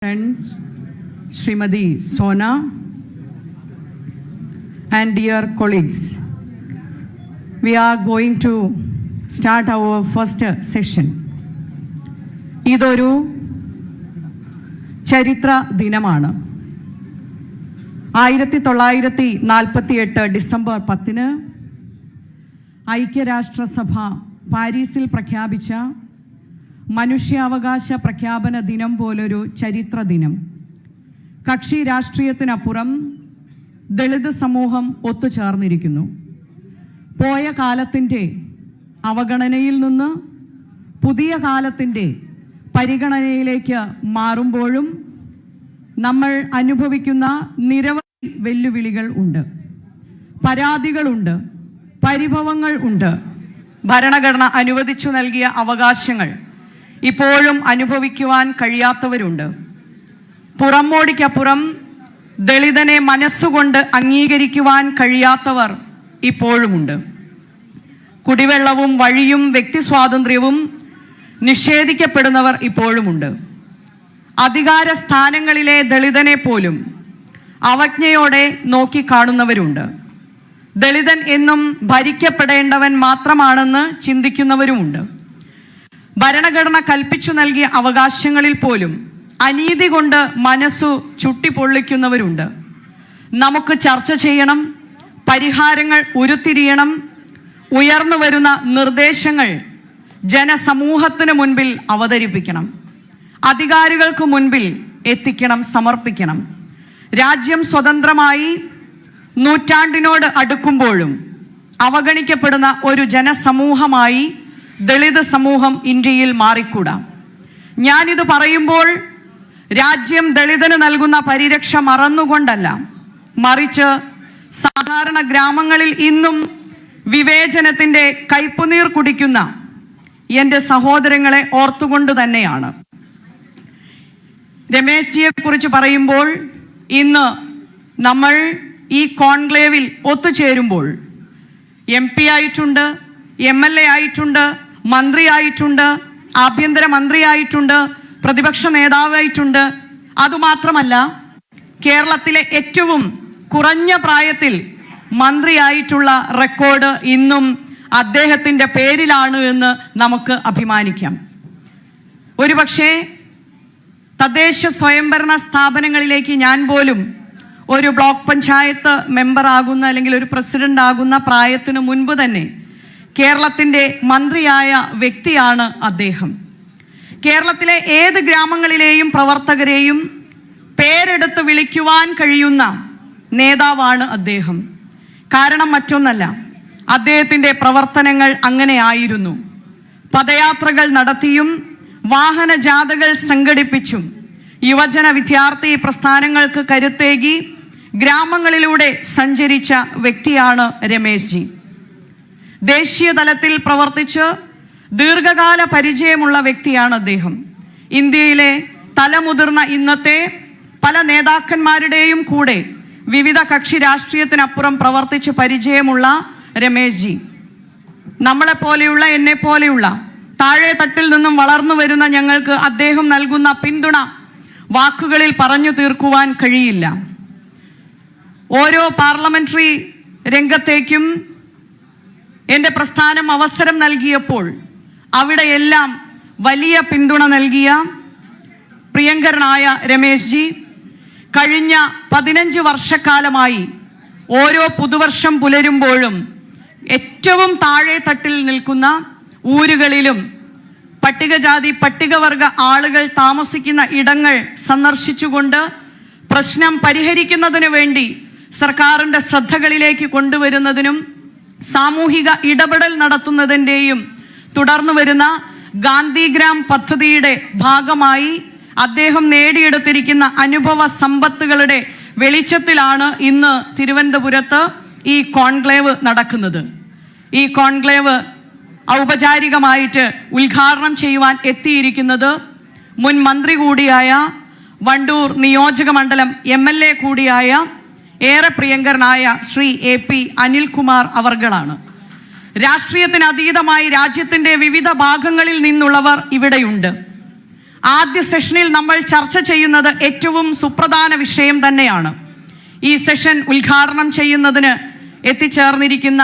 Friends, Srimadi Sona, and dear colleagues, we are going to start our first session. ഇതൊരു ചരിത്ര ദിനമാണ്. 1948 December 10 ഐക്യരാഷ്ട്രസഭ പാരീസിൽ പ്രഖ്യാപിച്ച മനുഷ്യാവകാശ പ്രഖ്യാപന ദിനം പോലൊരു ചരിത്ര ദിനം. കക്ഷി രാഷ്ട്രീയത്തിനപ്പുറം ദളിത് സമൂഹം ഒത്തുചേർന്നിരിക്കുന്നു. പോയ കാലത്തിൻ്റെ അവഗണനയിൽ നിന്ന് പുതിയ കാലത്തിൻ്റെ പരിഗണനയിലേക്ക് മാറുമ്പോഴും നമ്മൾ അനുഭവിക്കുന്ന നിരവധി വെല്ലുവിളികൾ ഉണ്ട്, പരാതികളുണ്ട്, പരിഭവങ്ങൾ ഉണ്ട്. ഭരണഘടന അനുവദിച്ചു നൽകിയ അവകാശങ്ങൾ ഇപ്പോഴും അനുഭവിക്കുവാൻ കഴിയാത്തവരുണ്ട്. പുറമോടിക്കപ്പുറം ദളിതനെ മനസ്സുകൊണ്ട് അംഗീകരിക്കുവാൻ കഴിയാത്തവർ ഇപ്പോഴുമുണ്ട്. കുടിവെള്ളവും വഴിയും വ്യക്തി സ്വാതന്ത്ര്യവും നിഷേധിക്കപ്പെടുന്നവർ ഇപ്പോഴുമുണ്ട്. അധികാര സ്ഥാനങ്ങളിലെ ദളിതനെ പോലും അവജ്ഞയോടെ നോക്കിക്കാണുന്നവരുണ്ട്. ദളിതൻ എന്നും ഭരിക്കപ്പെടേണ്ടവൻ മാത്രമാണെന്ന് ചിന്തിക്കുന്നവരുമുണ്ട്. ഭരണഘടന കൽപ്പിച്ചു നൽകിയ അവകാശങ്ങളിൽ പോലും അനീതി കൊണ്ട് മനസ്സു ചുട്ടിപ്പൊള്ളിക്കുന്നവരുണ്ട്. നമുക്ക് ചർച്ച ചെയ്യണം, പരിഹാരങ്ങൾ ഉരുത്തിരിയണം, ഉയർന്നു വരുന്ന നിർദ്ദേശങ്ങൾ ജനസമൂഹത്തിന് മുൻപിൽ അവതരിപ്പിക്കണം, അധികാരികൾക്ക് മുൻപിൽ എത്തിക്കണം, സമർപ്പിക്കണം. രാജ്യം സ്വതന്ത്രമായി നൂറ്റാണ്ടിനോട് അടുക്കുമ്പോഴും അവഗണിക്കപ്പെടുന്ന ഒരു ജനസമൂഹമായി ദളിത് സമൂഹം ഇന്ത്യയിൽ മാറിക്കൂടാ. ഞാനിത് പറയുമ്പോൾ രാജ്യം ദളിതന് നൽകുന്ന പരിരക്ഷ മറന്നുകൊണ്ടല്ല, മറിച്ച് സാധാരണ ഗ്രാമങ്ങളിൽ ഇന്നും വിവേചനത്തിൻ്റെ കയ്പുനീർ കുടിക്കുന്ന എൻ്റെ സഹോദരങ്ങളെ ഓർത്തുകൊണ്ട് തന്നെയാണ്. രമേശ് ജിയെ കുറിച്ച് പറയുമ്പോൾ ഇന്ന് നമ്മൾ ഈ കോൺക്ലേവിൽ ഒത്തുചേരുമ്പോൾ MP ആയിട്ടുണ്ട്, MLA ആയിട്ടുണ്ട്, മന്ത്രിയായിട്ടുണ്ട്, ആഭ്യന്തര മന്ത്രിയായിട്ടുണ്ട്, പ്രതിപക്ഷ നേതാവായിട്ടുണ്ട്. അതുമാത്രമല്ല, കേരളത്തിലെ ഏറ്റവും കുറഞ്ഞ പ്രായത്തിൽ മന്ത്രിയായിട്ടുള്ള റെക്കോർഡ് ഇന്നും അദ്ദേഹത്തിൻ്റെ പേരിലാണ് എന്ന് നമുക്ക് അഭിമാനിക്കാം. ഒരുപക്ഷെ തദ്ദേശ സ്വയംഭരണ സ്ഥാപനങ്ങളിലേക്ക് ഞാൻ പോലും ഒരു ബ്ലോക്ക് പഞ്ചായത്ത് മെമ്പർ ആകുന്ന അല്ലെങ്കിൽ ഒരു പ്രസിഡന്റ് ആകുന്ന പ്രായത്തിന് മുൻപ് തന്നെ കേരളത്തിൻ്റെ മന്ത്രിയായ വ്യക്തിയാണ് അദ്ദേഹം. കേരളത്തിലെ ഏത് ഗ്രാമങ്ങളിലെയും പ്രവർത്തകരെയും പേരെടുത്ത് വിളിക്കുവാൻ കഴിയുന്ന നേതാവാണ് അദ്ദേഹം. കാരണം മറ്റൊന്നല്ല, അദ്ദേഹത്തിൻ്റെ പ്രവർത്തനങ്ങൾ അങ്ങനെ ആയിരുന്നു. പദയാത്രകൾ നടത്തിയും വാഹന ജാഥകൾ സംഘടിപ്പിച്ചും യുവജന വിദ്യാർത്ഥി പ്രസ്ഥാനങ്ങൾക്ക് കരുത്തേകി ഗ്രാമങ്ങളിലൂടെ സഞ്ചരിച്ച വ്യക്തിയാണ് രമേശ് ജി. ദേശീയ തലത്തിൽ പ്രവർത്തിച്ച് ദീർഘകാല പരിചയമുള്ള വ്യക്തിയാണ് അദ്ദേഹം. ഇന്ത്യയിലെ തലമുതിർന്ന ഇന്നത്തെ പല നേതാക്കന്മാരുടെയും കൂടെ വിവിധ കക്ഷി രാഷ്ട്രീയത്തിനപ്പുറം പ്രവർത്തിച്ച് പരിചയമുള്ള രമേശ് ജി നമ്മളെപ്പോലെയുള്ള, എന്നെപ്പോലെയുള്ള താഴെ തട്ടിൽ നിന്നും വളർന്നു വരുന്ന ഞങ്ങൾക്ക് അദ്ദേഹം നൽകുന്ന പിന്തുണ വാക്കുകളിൽ പറഞ്ഞു തീർക്കുവാൻ കഴിയില്ല. ഓരോ പാർലമെന്ററി രംഗത്തേക്കും എൻ്റെ പ്രസ്ഥാനം അവസരം നൽകിയപ്പോൾ അവിടെയെല്ലാം വലിയ പിന്തുണ നൽകിയ പ്രിയങ്കരനായ രമേശ് ജി കഴിഞ്ഞ 15 വർഷക്കാലമായി ഓരോ പുതുവർഷം പുലരുമ്പോഴും ഏറ്റവും താഴെ തട്ടിൽ നിൽക്കുന്ന ഊരുകളിലും പട്ടികജാതി പട്ടികവർഗ ആളുകൾ താമസിക്കുന്ന ഇടങ്ങൾ സന്ദർശിച്ചുകൊണ്ട് പ്രശ്നം പരിഹരിക്കുന്നതിന് വേണ്ടി സർക്കാരിൻ്റെ ശ്രദ്ധകളിലേക്ക് കൊണ്ടുവരുന്നതിനും സാമൂഹിക ഇടപെടൽ നടത്തുന്നതിൻ്റെയും തുടർന്നു വരുന്ന ഗാന്ധിഗ്രാം പദ്ധതിയുടെ ഭാഗമായി അദ്ദേഹം നേടിയെടുത്തിരിക്കുന്ന അനുഭവ സമ്പത്തുകളുടെ വെളിച്ചത്തിലാണ് ഇന്ന് തിരുവനന്തപുരത്ത് ഈ കോൺക്ലേവ് നടക്കുന്നത്. ഈ കോൺക്ലേവ് ഔപചാരികമായിട്ട് ഉദ്ഘാടനം ചെയ്യുവാൻ എത്തിയിരിക്കുന്നത് മുൻ മന്ത്രി കൂടിയായ വണ്ടൂർ നിയോജക മണ്ഡലം MLA കൂടിയായ ഏറെ പ്രിയങ്കരനായ ശ്രീ AP അനിൽകുമാർ അവർകളാണ്. രാഷ്ട്രീയത്തിന് അതീതമായി രാജ്യത്തിൻ്റെ വിവിധ ഭാഗങ്ങളിൽ നിന്നുള്ളവർ ഇവിടെയുണ്ട്. ആദ്യ സെഷനിൽ നമ്മൾ ചർച്ച ചെയ്യുന്നത് ഏറ്റവും സുപ്രധാന വിഷയം തന്നെയാണ്. ഈ സെഷൻ ഉദ്ഘാടനം ചെയ്യുന്നതിന് എത്തിച്ചേർന്നിരിക്കുന്ന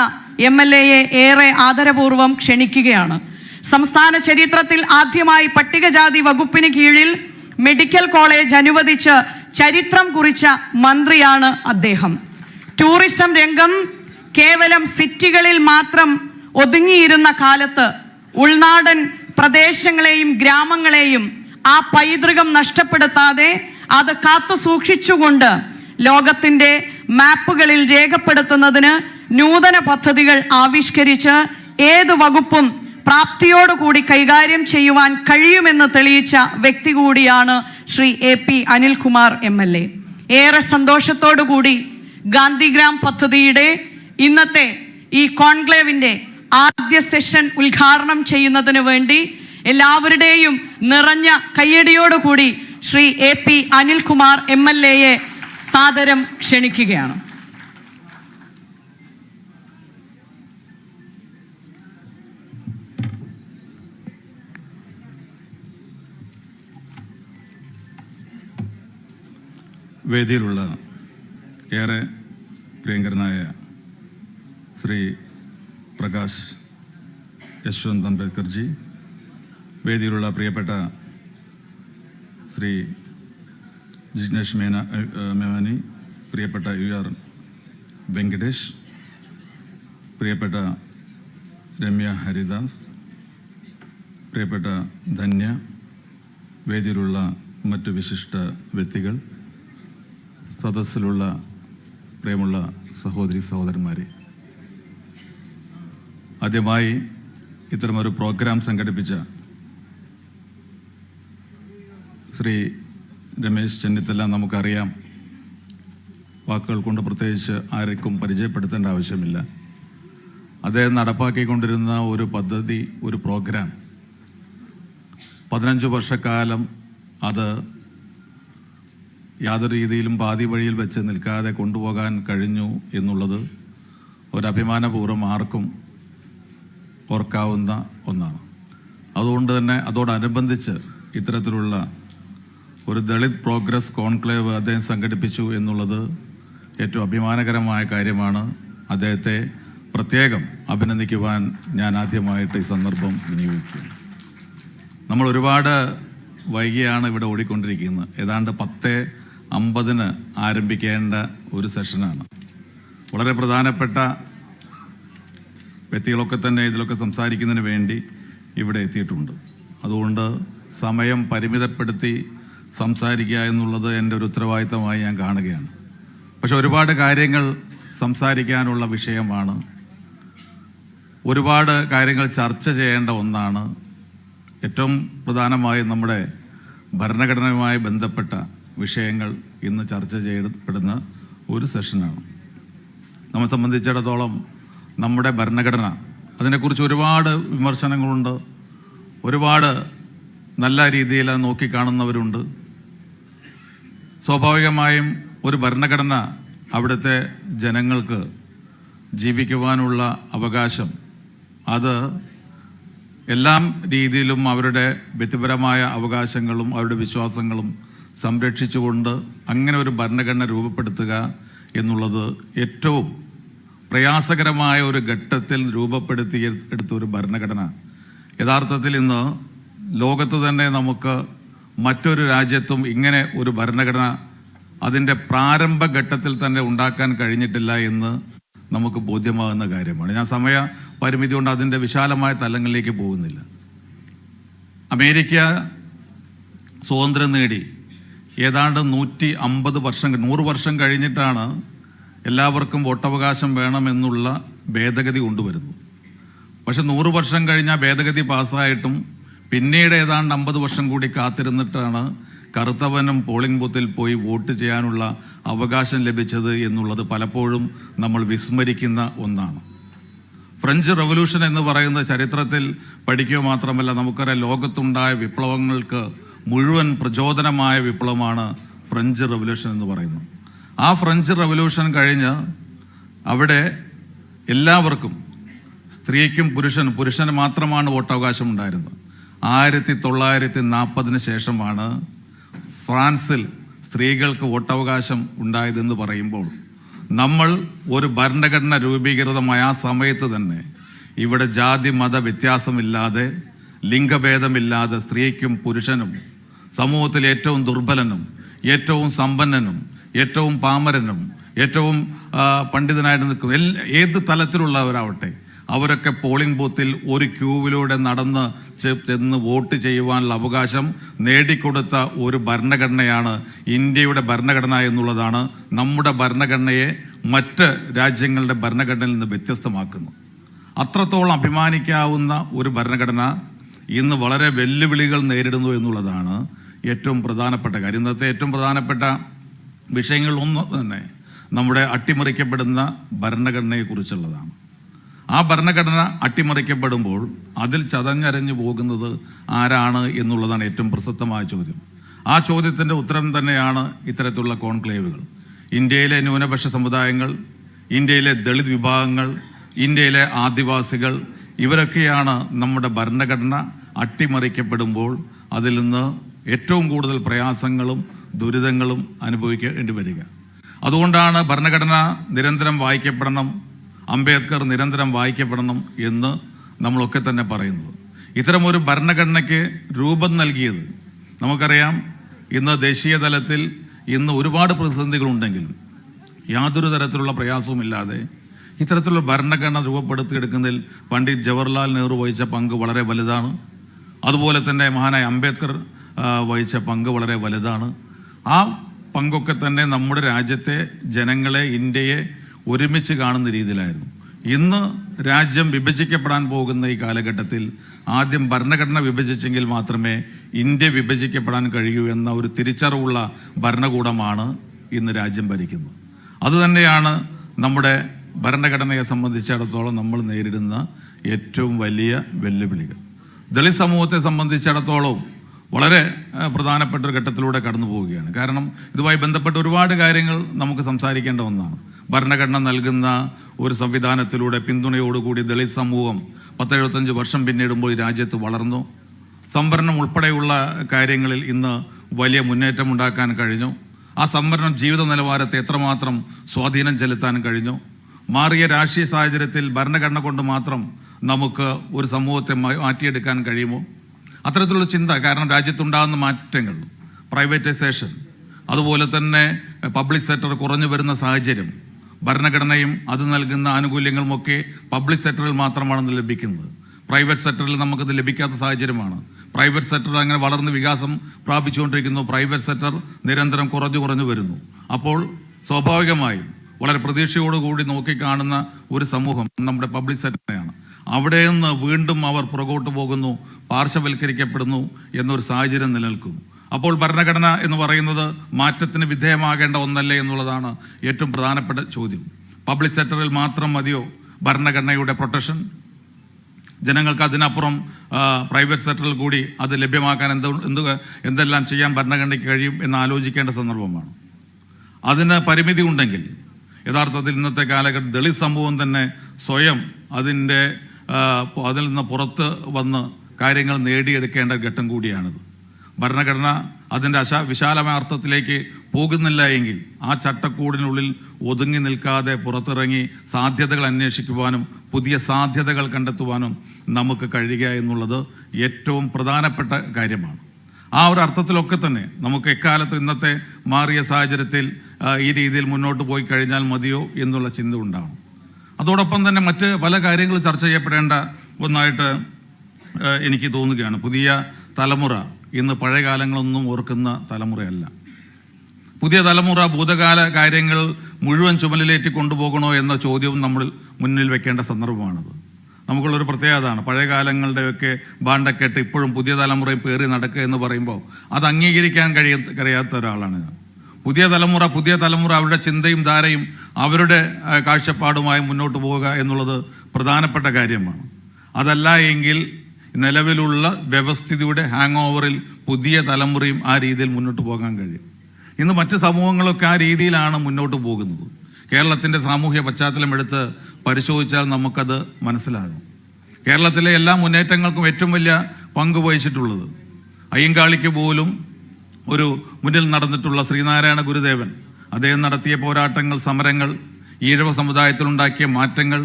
MLAയെ ഏറെ ആദരപൂർവ്വം ക്ഷണിക്കുകയാണ്. സംസ്ഥാന ചരിത്രത്തിൽ ആദ്യമായി പട്ടികജാതി വകുപ്പിന് കീഴിൽ മെഡിക്കൽ കോളേജ് അനുവദിച്ച് ചരിത്രം കുറിച്ച മന്ത്രിയാണ് അദ്ദേഹം. ടൂറിസം രംഗം കേവലം സിറ്റികളിൽ മാത്രം ഒതുങ്ങിയിരുന്ന കാലത്ത് ഉൾനാടൻ പ്രദേശങ്ങളെയും ഗ്രാമങ്ങളെയും ആ പൈതൃകം നഷ്ടപ്പെടുത്താതെ അത് കാത്തു സൂക്ഷിച്ചുകൊണ്ട് ലോകത്തിൻ്റെ മാപ്പുകളിൽ രേഖപ്പെടുത്തുന്നതിന് നൂതന പദ്ധതികൾ ആവിഷ്കരിച്ച് ഏത് വകുപ്പും പ്രാപ്തിയോടുകൂടി കൈകാര്യം ചെയ്യുവാൻ കഴിയുമെന്ന് തെളിയിച്ച വ്യക്തി കൂടിയാണ് ശ്രീ AP അനിൽകുമാർ MLA. ഏറെ സന്തോഷത്തോടുകൂടി ഗാന്ധിഗ്രാം പദ്ധതിയുടെ ഇന്നത്തെ ഈ കോൺക്ലേവിൻ്റെ ആദ്യ സെഷൻ ഉദ്ഘാടനം ചെയ്യുന്നതിന് വേണ്ടി എല്ലാവരുടെയും നിറഞ്ഞ കയ്യടിയോടുകൂടി ശ്രീ AP അനിൽകുമാർ MLAയെ സാദരം ക്ഷണിക്കുകയാണ്. വേദിയിലുള്ള ഏറെ പ്രിയങ്കരനായ ശ്രീ പ്രകാശ് യശ്വന്ത് അംബേദ്കർജി, വേദിയിലുള്ള പ്രിയപ്പെട്ട ശ്രീ ജിഗ്നേഷ് മേമാനി, പ്രിയപ്പെട്ട UR വെങ്കടേഷ്, പ്രിയപ്പെട്ട രമ്യ ഹരിദാസ്, പ്രിയപ്പെട്ട ധന്യ, വേദിയിലുള്ള മറ്റു വിശിഷ്ട വ്യക്തികൾ, സദസ്സിലുള്ള പ്രിയമുള്ള സഹോദരി സഹോദരന്മാരെ, ആദ്യമായി ഇത്തരമൊരു പ്രോഗ്രാം സംഘടിപ്പിച്ച ശ്രീ രമേശ് ചെന്നിത്തല നമുക്കറിയാം. വാക്കുകൾ കൊണ്ട് പ്രത്യേകിച്ച് ആർക്കും പരിചയപ്പെടുത്തേണ്ട ആവശ്യമില്ല. അദ്ദേഹം നടപ്പാക്കിക്കൊണ്ടിരുന്ന ഒരു പദ്ധതി, ഒരു പ്രോഗ്രാം 15 വർഷക്കാലം അത് യാതൊരു രീതിയിലും പാതി വഴിയിൽ വെച്ച് നിൽക്കാതെ കൊണ്ടുപോകാൻ കഴിഞ്ഞു എന്നുള്ളത് ഒരഭിമാനപൂർവ്വം ആർക്കും ഓർക്കാവുന്ന ഒന്നാണ്. അതുകൊണ്ട് തന്നെ അതോടനുബന്ധിച്ച് ഇത്തരത്തിലുള്ള ഒരു ദളിത് പ്രോഗ്രസ് കോൺക്ലേവ് അദ്ദേഹം സംഘടിപ്പിച്ചു എന്നുള്ളത് ഏറ്റവും അഭിമാനകരമായ കാര്യമാണ്. അദ്ദേഹത്തെ പ്രത്യേകം അഭിനന്ദിക്കുവാൻ ഞാൻ ആദ്യമായിട്ട് ഈ സന്ദർഭം വിനിയോഗിക്കുന്നു. നമ്മൾ ഒരുപാട് വൈകിയാണ് ഇവിടെ ഓടിക്കൊണ്ടിരിക്കുന്നത്. ഏതാണ്ട് 10:50 ആരംഭിക്കേണ്ട ഒരു സെഷനാണ്. വളരെ പ്രധാനപ്പെട്ട വ്യക്തികളൊക്കെ തന്നെ ഇതിലൊക്കെ സംസാരിക്കുന്നതിന് വേണ്ടി ഇവിടെ എത്തിയിട്ടുണ്ട്. അതുകൊണ്ട് സമയം പരിമിതപ്പെടുത്തി സംസാരിക്കുക എന്നുള്ളത് എൻ്റെ ഒരു ഉത്തരവാദിത്തമായി ഞാൻ കാണുകയാണ്. പക്ഷെ ഒരുപാട് കാര്യങ്ങൾ സംസാരിക്കാനുള്ള വിഷയമാണ്. ഒരുപാട് കാര്യങ്ങൾ ചർച്ച ചെയ്യേണ്ട ഒന്നാണ്. ഏറ്റവും പ്രധാനമായി നമ്മുടെ ഭരണഘടനയുമായി ബന്ധപ്പെട്ട വിഷയങ്ങൾ ഇന്ന് ചർച്ച ചെയ്യപ്പെടുന്ന ഒരു സെഷനാണ്. നമ്മെ സംബന്ധിച്ചിടത്തോളം നമ്മുടെ ഭരണഘടന, അതിനെക്കുറിച്ച് ഒരുപാട് വിമർശനങ്ങളുണ്ട്, ഒരുപാട് നല്ല രീതിയിൽ നോക്കിക്കാണുന്നവരുണ്ട്. സ്വാഭാവികമായും ഒരു ഭരണഘടന അവിടുത്തെ ജനങ്ങൾക്ക് ജീവിക്കുവാനുള്ള അവകാശം, അത് എല്ലാ രീതിയിലും അവരുടെ വ്യക്തിപരമായ അവകാശങ്ങളും അവരുടെ വിശ്വാസങ്ങളും സംരക്ഷിച്ചുകൊണ്ട് അങ്ങനെ ഒരു ഭരണഘടന രൂപപ്പെടുത്തുക എന്നുള്ളത് ഏറ്റവും പ്രയാസകരമായ ഒരു ഘട്ടത്തിൽ രൂപപ്പെടുത്തിയെടുത്ത ഒരു ഭരണഘടന യഥാർത്ഥത്തിൽ ഇന്ന് ലോകത്ത് തന്നെ നമുക്ക് മറ്റൊരു രാജ്യത്തും ഇങ്ങനെ ഒരു ഭരണഘടന അതിൻ്റെ പ്രാരംഭ ഘട്ടത്തിൽ തന്നെ ഉണ്ടാക്കാൻ കഴിഞ്ഞിട്ടില്ല എന്ന് നമുക്ക് ബോധ്യമാകുന്ന കാര്യമാണ്. ഞാൻ സമയ പരിമിതി കൊണ്ട് അതിൻ്റെ വിശാലമായ തലങ്ങളിലേക്ക് പോകുന്നില്ല. അമേരിക്ക സ്വാതന്ത്ര്യം നേടി ഏതാണ്ട് 150 വർഷം 100 വർഷം കഴിഞ്ഞിട്ടാണ് എല്ലാവർക്കും വോട്ടവകാശം വേണമെന്നുള്ള ഭേദഗതി കൊണ്ടുവരുന്നു. പക്ഷെ 100 വർഷം കഴിഞ്ഞ ഭേദഗതി പാസ്സായിട്ടും പിന്നീട് ഏതാണ്ട് 50 വർഷം കൂടി കാത്തിരുന്നിട്ടാണ് കറുത്തവനും പോളിംഗ് ബൂത്തിൽ പോയി വോട്ട് ചെയ്യാനുള്ള അവകാശം ലഭിച്ചത് എന്നുള്ളത് പലപ്പോഴും നമ്മൾ വിസ്മരിക്കുന്ന ഒന്നാണ്. ഫ്രഞ്ച് റവല്യൂഷൻ എന്ന് പറയുന്ന ചരിത്രത്തിൽ പഠിക്കുക മാത്രമല്ല, നമുക്കറിയാം ലോകത്തുണ്ടായ വിപ്ലവങ്ങൾക്ക് മുഴുവൻ പ്രചോദനമായ വിപ്ലവമാണ് ഫ്രഞ്ച് റവല്യൂഷൻ എന്ന് പറയുന്നത്. ആ ഫ്രഞ്ച് റവല്യൂഷൻ കഴിഞ്ഞ് അവിടെ എല്ലാവർക്കും, സ്ത്രീക്കും പുരുഷന് മാത്രമാണ് വോട്ടവകാശം ഉണ്ടായിരുന്നത്. 1940 ശേഷമാണ് ഫ്രാൻസിൽ സ്ത്രീകൾക്ക് വോട്ടവകാശം ഉണ്ടായതെന്ന് പറയുമ്പോൾ നമ്മൾ ഒരു ഭരണഘടന രൂപീകൃതമായ ആ സമയത്ത് തന്നെ ഇവിടെ ജാതി മത വ്യത്യാസമില്ലാതെ ലിംഗഭേദമില്ലാതെ സ്ത്രീക്കും പുരുഷനും സമൂഹത്തിൽ ഏറ്റവും ദുർബലനും ഏറ്റവും സമ്പന്നനും ഏറ്റവും പാമരനും ഏറ്റവും പണ്ഡിതനായിട്ട് നിൽക്കുന്ന ഏത് തലത്തിലുള്ളവരാവട്ടെ അവരൊക്കെ പോളിംഗ് ബൂത്തിൽ ഒരു ക്യൂവിലൂടെ നടന്ന് ചെന്ന് വോട്ട് ചെയ്യുവാനുള്ള അവകാശം നേടിക്കൊടുത്ത ഒരു ഭരണഘടനയാണ് ഇന്ത്യയുടെ ഭരണഘടന എന്നുള്ളതാണ് നമ്മുടെ ഭരണഘടനയെ മറ്റ് രാജ്യങ്ങളുടെ ഭരണഘടനയിൽ നിന്ന് വ്യത്യസ്തമാക്കുന്നത്. അത്രത്തോളം അഭിമാനിക്കാവുന്ന ഒരു ഭരണഘടന ഇന്ന് വളരെ വെല്ലുവിളികൾ നേരിടുന്നു എന്നുള്ളതാണ് ഏറ്റവും പ്രധാനപ്പെട്ട കാര്യം. ഇന്നത്തെ ഏറ്റവും പ്രധാനപ്പെട്ട വിഷയങ്ങളിലൊന്ന് തന്നെ നമ്മുടെ അട്ടിമറിക്കപ്പെടുന്ന ഭരണഘടനയെക്കുറിച്ചുള്ളതാണ്. ആ ഭരണഘടന അട്ടിമറിക്കപ്പെടുമ്പോൾ അതിൽ ചതഞ്ഞരഞ്ഞു പോകുന്നത് ആരാണ് എന്നുള്ളതാണ് ഏറ്റവും പ്രസക്തമായ ചോദ്യം. ആ ചോദ്യത്തിൻ്റെ ഉത്തരം തന്നെയാണ് ഇത്തരത്തിലുള്ള കോൺക്ലേവുകൾ. ഇന്ത്യയിലെ ന്യൂനപക്ഷ സമുദായങ്ങൾ, ഇന്ത്യയിലെ ദളിത് വിഭാഗങ്ങൾ, ഇന്ത്യയിലെ ആദിവാസികൾ, ഇവരൊക്കെയാണ് നമ്മുടെ ഭരണഘടന അട്ടിമറിക്കപ്പെടുമ്പോൾ അതിൽ നിന്ന് ഏറ്റവും കൂടുതൽ പ്രയാസങ്ങളും ദുരിതങ്ങളും അനുഭവിക്കേണ്ടി വരിക. അതുകൊണ്ടാണ് ഭരണഘടന നിരന്തരം വായിക്കപ്പെടണം, അംബേദ്കർ നിരന്തരം വായിക്കപ്പെടണം എന്ന് നമ്മളൊക്കെ തന്നെ പറയുന്നത്. ഇത്തരമൊരു ഭരണഘടനയ്ക്ക് രൂപം നൽകിയത് നമുക്കറിയാം. ഇന്ന് ദേശീയ തലത്തിൽ ഇന്ന് ഒരുപാട് പ്രതിസന്ധികളുണ്ടെങ്കിലും യാതൊരു തരത്തിലുള്ള പ്രയാസവുമില്ലാതെ ഇത്തരത്തിലുള്ള ഭരണഘടന രൂപപ്പെടുത്തിയെടുക്കുന്നതിൽ പണ്ഡിറ്റ് ജവഹർലാൽ നെഹ്റു വഹിച്ച പങ്ക് വളരെ വലുതാണ്. അതുപോലെ തന്നെ മഹാനായ അംബേദ്കർ വഹിച്ച പങ്ക് വളരെ വലുതാണ്. ആ പങ്കൊക്കെ തന്നെ നമ്മുടെ രാജ്യത്തെ ജനങ്ങളെ, ഇന്ത്യയെ ഒരുമിച്ച് കാണുന്ന രീതിയിലായിരുന്നു. ഇന്ന് രാജ്യം വിഭജിക്കപ്പെടാൻ പോകുന്ന ഈ കാലഘട്ടത്തിൽ ആദ്യം ഭരണഘടന വിഭജിച്ചെങ്കിൽ മാത്രമേ ഇന്ത്യ വിഭജിക്കപ്പെടാൻ കഴിയൂ എന്ന ഒരു തിരിച്ചറിവുള്ള ഭരണകൂടമാണ് ഇന്ന് രാജ്യം ഭരിക്കുന്നത്. അതുതന്നെയാണ് നമ്മുടെ ഭരണഘടനയെ സംബന്ധിച്ചിടത്തോളം നമ്മൾ നേരിടുന്ന ഏറ്റവും വലിയ വെല്ലുവിളികൾ. ദളിത് സമൂഹത്തെ സംബന്ധിച്ചിടത്തോളം വളരെ പ്രധാനപ്പെട്ട ഒരു ഘട്ടത്തിലൂടെ കടന്നു പോവുകയാണ്. കാരണം ഇതുമായി ബന്ധപ്പെട്ട ഒരുപാട് കാര്യങ്ങൾ നമുക്ക് സംസാരിക്കേണ്ട ഒന്നാണ്. ഭരണഘടന നൽകുന്ന ഒരു സംവിധാനത്തിലൂടെ പിന്തുണയോടുകൂടി ദളിത് സമൂഹം 10-75 വർഷം പിന്നിടുമ്പോൾ ഈ രാജ്യത്ത് വളർന്നു. സംവരണം ഉൾപ്പെടെയുള്ള കാര്യങ്ങളിൽ ഇന്ന് വലിയ മുന്നേറ്റം ഉണ്ടാക്കാൻ കഴിഞ്ഞു. ആ സംവരണം ജീവിത നിലവാരത്തെ എത്രമാത്രം സ്വാധീനം ചെലുത്താൻ കഴിഞ്ഞു. മാറിയ രാഷ്ട്രീയ സാഹചര്യത്തിൽ ഭരണഘടന കൊണ്ട് മാത്രം നമുക്ക് ഒരു സമൂഹത്തെ മാറ്റിയെടുക്കാൻ കഴിയുമോ? അത്തരത്തിലുള്ള ചിന്ത, കാരണം രാജ്യത്തുണ്ടാകുന്ന മാറ്റങ്ങൾ, പ്രൈവറ്റൈസേഷൻ, അതുപോലെ തന്നെ പബ്ലിക് സെക്ടർ കുറഞ്ഞു വരുന്ന സാഹചര്യം, ഭരണഘടനയും അത് നൽകുന്ന ആനുകൂല്യങ്ങളുമൊക്കെ പബ്ലിക് സെക്ടറിൽ മാത്രമാണ് ലഭിക്കുന്നത്. പ്രൈവറ്റ് സെക്ടറിൽ നമുക്കത് ലഭിക്കാത്ത സാഹചര്യമാണ്. പ്രൈവറ്റ് സെക്ടർ അങ്ങനെ വളർന്ന് വികാസം പ്രാപിച്ചുകൊണ്ടിരിക്കുന്നു. പ്രൈവറ്റ് സെക്ടർ നിരന്തരം കുറഞ്ഞു വരുന്നു. അപ്പോൾ സ്വാഭാവികമായും വളരെ പ്രതീക്ഷയോടുകൂടി നോക്കിക്കാണുന്ന ഒരു സമൂഹം നമ്മുടെ പബ്ലിക് സെക്ടറിനെയാണ്. അവിടെ നിന്ന് വീണ്ടും അവർ പുറകോട്ട് പോകുന്നു, പാർശ്വവൽക്കരിക്കപ്പെടുന്നു എന്നൊരു സാഹചര്യം നിലനിൽക്കുന്നു. അപ്പോൾ ഭരണഘടന എന്ന് പറയുന്നത് മാറ്റത്തിന് വിധേയമാകേണ്ട ഒന്നല്ലേ എന്നുള്ളതാണ് ഏറ്റവും പ്രധാനപ്പെട്ട ചോദ്യം. പബ്ലിക് സെക്ടറിൽ മാത്രം മതിയോ ഭരണഘടനയുടെ പ്രൊട്ടക്ഷൻ? ജനങ്ങൾക്ക് അതിനപ്പുറം പ്രൈവറ്റ് സെക്ടറിൽ കൂടി അത് ലഭ്യമാക്കാൻ എന്തെല്ലാം ചെയ്യാൻ ഭരണഘടനയ്ക്ക് കഴിയും എന്ന് ആലോചിക്കേണ്ട സന്ദർഭമാണ്. അതിന് പരിമിതി ഉണ്ടെങ്കിൽ യഥാർത്ഥത്തിൽ ഇന്നത്തെ കാലഘട്ടം ദളിത് സമൂഹം തന്നെ സ്വയം അതിൽ നിന്ന് പുറത്ത് വന്ന് കാര്യങ്ങൾ നേടിയെടുക്കേണ്ട ഘട്ടം കൂടിയാണിത്. ഭരണഘടന അതിൻ്റെ വിശാലമായ അർത്ഥത്തിലേക്ക് പോകുന്നില്ല എങ്കിൽ ആ ചട്ടക്കൂടിനുള്ളിൽ ഒതുങ്ങി നിൽക്കാതെ പുറത്തിറങ്ങി സാധ്യതകൾ അന്വേഷിക്കുവാനും പുതിയ സാധ്യതകൾ കണ്ടെത്തുവാനും നമുക്ക് കഴിയുക എന്നുള്ളത് ഏറ്റവും പ്രധാനപ്പെട്ട കാര്യമാണ്. ആ ഒരു അർത്ഥത്തിലൊക്കെ തന്നെ നമുക്ക് എക്കാലത്ത് ഇന്നത്തെ മാറിയ സാഹചര്യത്തിൽ ഈ രീതിയിൽ മുന്നോട്ട് പോയി കഴിഞ്ഞാൽ മതിയോ എന്നുള്ള ചിന്ത ഉണ്ടാകും. അതോടൊപ്പം തന്നെ മറ്റ് പല കാര്യങ്ങളും ചർച്ച ചെയ്യപ്പെടേണ്ട ഒന്നായിട്ട് എനിക്ക് തോന്നുകയാണ്. പുതിയ തലമുറ ഇന്ന് പഴയ കാലങ്ങളൊന്നും ഓർക്കുന്ന തലമുറയല്ല. പുതിയ തലമുറ ഭൂതകാല കാര്യങ്ങൾ മുഴുവൻ ചുമലിലേറ്റി കൊണ്ടുപോകണോ എന്ന ചോദ്യവും നമ്മൾ മുന്നിൽ വെക്കേണ്ട സന്ദർഭമാണത്. നമുക്കുള്ളൊരു പ്രത്യേകതയാണ്. പഴയ കാലങ്ങളുടെയൊക്കെ ബാണ്ടക്കെട്ട് ഇപ്പോഴും പുതിയ തലമുറയും പേറി നടക്കുക എന്ന് പറയുമ്പോൾ അത് അംഗീകരിക്കാൻ കഴിയാത്ത ഒരാളാണ് ഞാൻ. പുതിയ തലമുറ അവരുടെ ചിന്തയും ധാരയും അവരുടെ കാഴ്ചപ്പാടുമായി മുന്നോട്ട് പോവുക എന്നുള്ളത് പ്രധാനപ്പെട്ട കാര്യമാണ്. അതല്ല എങ്കിൽ നിലവിലുള്ള വ്യവസ്ഥിതിയുടെ ഹാങ് ഓവറിൽ പുതിയ തലമുറയും ആ രീതിയിൽ മുന്നോട്ട് പോകാൻ കഴിയും. ഇന്ന് മറ്റ് സമൂഹങ്ങളൊക്കെ ആ രീതിയിലാണ് മുന്നോട്ട് പോകുന്നത്. കേരളത്തിൻ്റെ സാമൂഹ്യ പശ്ചാത്തലം എടുത്ത് പരിശോധിച്ചാൽ നമുക്കത് മനസ്സിലാകും. കേരളത്തിലെ എല്ലാ മുന്നേറ്റങ്ങൾക്കും ഏറ്റവും വലിയ പങ്കുവഹിച്ചിട്ടുള്ളത്. അയ്യങ്കാളിക്ക് പോലും ഒരു മുന്നിൽ നടന്നിട്ടുള്ള ശ്രീനാരായണ ഗുരുദേവൻ, അദ്ദേഹം നടത്തിയ പോരാട്ടങ്ങൾ, സമരങ്ങൾ, ഈഴവ സമുദായത്തിലുണ്ടാക്കിയ മാറ്റങ്ങൾ,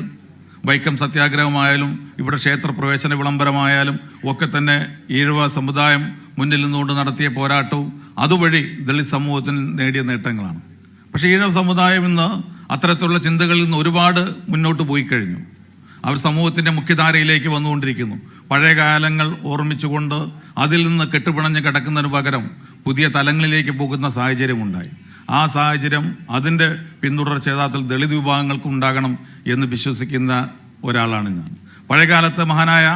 വൈക്കം സത്യാഗ്രഹമായാലും ഇവിടെ ക്ഷേത്രപ്രവേശന വിളംബരമായാലും ഒക്കെ തന്നെ ഈഴവ സമുദായം മുന്നിൽ നിന്നുകൊണ്ട് നടത്തിയ പോരാട്ടവും അതുവഴി ദളിത് സമൂഹത്തിന് നേടിയ നേട്ടങ്ങളാണ്. പക്ഷേ ഈഴവ സമുദായം ഇന്ന് അത്തരത്തിലുള്ള ചിന്തകളിൽ നിന്ന് ഒരുപാട് മുന്നോട്ട് പോയി കഴിഞ്ഞു. അവർ സമൂഹത്തിൻ്റെ മുഖ്യധാരയിലേക്ക് വന്നുകൊണ്ടിരിക്കുന്നു. പഴയ കാലങ്ങൾ ഓർമ്മിച്ചുകൊണ്ട് അതിൽ നിന്ന് കെട്ടുപിണഞ്ഞ് കിടക്കുന്നതിന് പകരം പുതിയ തലങ്ങളിലേക്ക് പോകുന്ന സാഹചര്യമുണ്ടായി. ആ സാഹചര്യം, അതിൻ്റെ പിന്തുടർച്ച യഥാർത്ഥത്തിൽ ദളിത് വിഭാഗങ്ങൾക്ക് ഉണ്ടാകണം എന്ന് വിശ്വസിക്കുന്ന ഒരാളാണ് ഞാൻ. പഴയകാലത്ത് മഹാനായ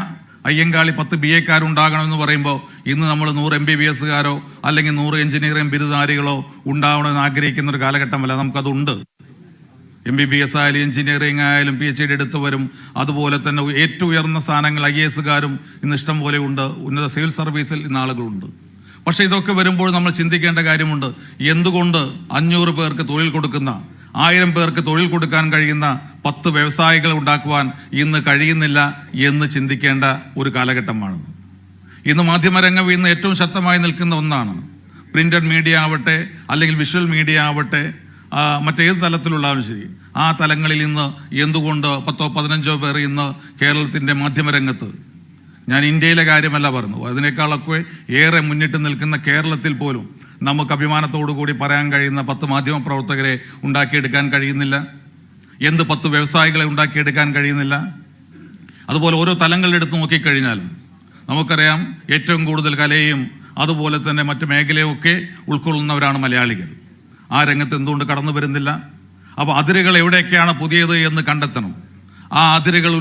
അയ്യങ്കാളി 10 BA ഉണ്ടാകണമെന്ന് പറയുമ്പോൾ ഇന്ന് നമ്മൾ 100 MBBS അല്ലെങ്കിൽ 100 എഞ്ചിനീയറിംഗ് ബിരുദധാരികളോ ഉണ്ടാവണമെന്ന് ആഗ്രഹിക്കുന്ന ഒരു കാലഘട്ടമല്ല. നമുക്കതുണ്ട്. MBBS ആയാലും എഞ്ചിനീയറിംഗ് ആയാലും PhD എടുത്തവരും അതുപോലെ തന്നെ ഏറ്റവും ഉയർന്ന സ്ഥാനങ്ങൾ IAS ഇന്ന് ഇഷ്ടം പോലെ ഉണ്ട്. ഉന്നത സിവിൽ സർവീസിൽ ഇന്ന് ആളുകളുണ്ട്. പക്ഷെ ഇതൊക്കെ വരുമ്പോൾ നമ്മൾ ചിന്തിക്കേണ്ട കാര്യമുണ്ട്. എന്തുകൊണ്ട് 500 പേർക്ക് തൊഴിൽ കൊടുക്കുന്ന, 1000 പേർക്ക് തൊഴിൽ കൊടുക്കാൻ കഴിയുന്ന 10 വ്യവസായികൾ ഉണ്ടാക്കുവാൻ ഇന്ന് കഴിയുന്നില്ല എന്ന് ചിന്തിക്കേണ്ട ഒരു കാലഘട്ടമാണ്. ഇന്ന് മാധ്യമരംഗം ഇന്ന് ഏറ്റവും ശക്തമായി നിൽക്കുന്ന ഒന്നാണ്. പ്രിന്റഡ് മീഡിയ ആവട്ടെ അല്ലെങ്കിൽ വിഷ്വൽ മീഡിയ ആവട്ടെ, മറ്റേത് തലത്തിലുള്ളതും ശരി, ആ തലങ്ങളിൽ ഇന്ന് എന്തുകൊണ്ട് 10-15 പേർ ഇന്ന് കേരളത്തിൻ്റെ മാധ്യമരംഗത്ത്, ഞാൻ ഇന്ത്യയിലെ കാര്യമല്ല പറഞ്ഞു, അതിനേക്കാളൊക്കെ ഏറെ മുന്നിട്ട് നിൽക്കുന്ന കേരളത്തിൽ പോലും നമുക്ക് അഭിമാനത്തോടു കൂടി പറയാൻ കഴിയുന്ന 10 മാധ്യമ പ്രവർത്തകരെ ഉണ്ടാക്കിയെടുക്കാൻ കഴിയുന്നില്ല? 10 വ്യവസായികളെ ഉണ്ടാക്കിയെടുക്കാൻ കഴിയുന്നില്ല? അതുപോലെ ഓരോ തലങ്ങളിലെടുത്ത് നോക്കിക്കഴിഞ്ഞാലും നമുക്കറിയാം, ഏറ്റവും കൂടുതൽ കലയും അതുപോലെ തന്നെ മറ്റു മേഖലയും ഒക്കെ ഉൾക്കൊള്ളുന്നവരാണ് മലയാളികൾ. ആ രംഗത്ത് എന്തുകൊണ്ട് കടന്നു വരുന്നില്ല? അപ്പോൾ അതിരുകൾ എവിടെയൊക്കെയാണ് പുതിയത് എന്ന് കണ്ടെത്തണം. ആ അതിരുകൾ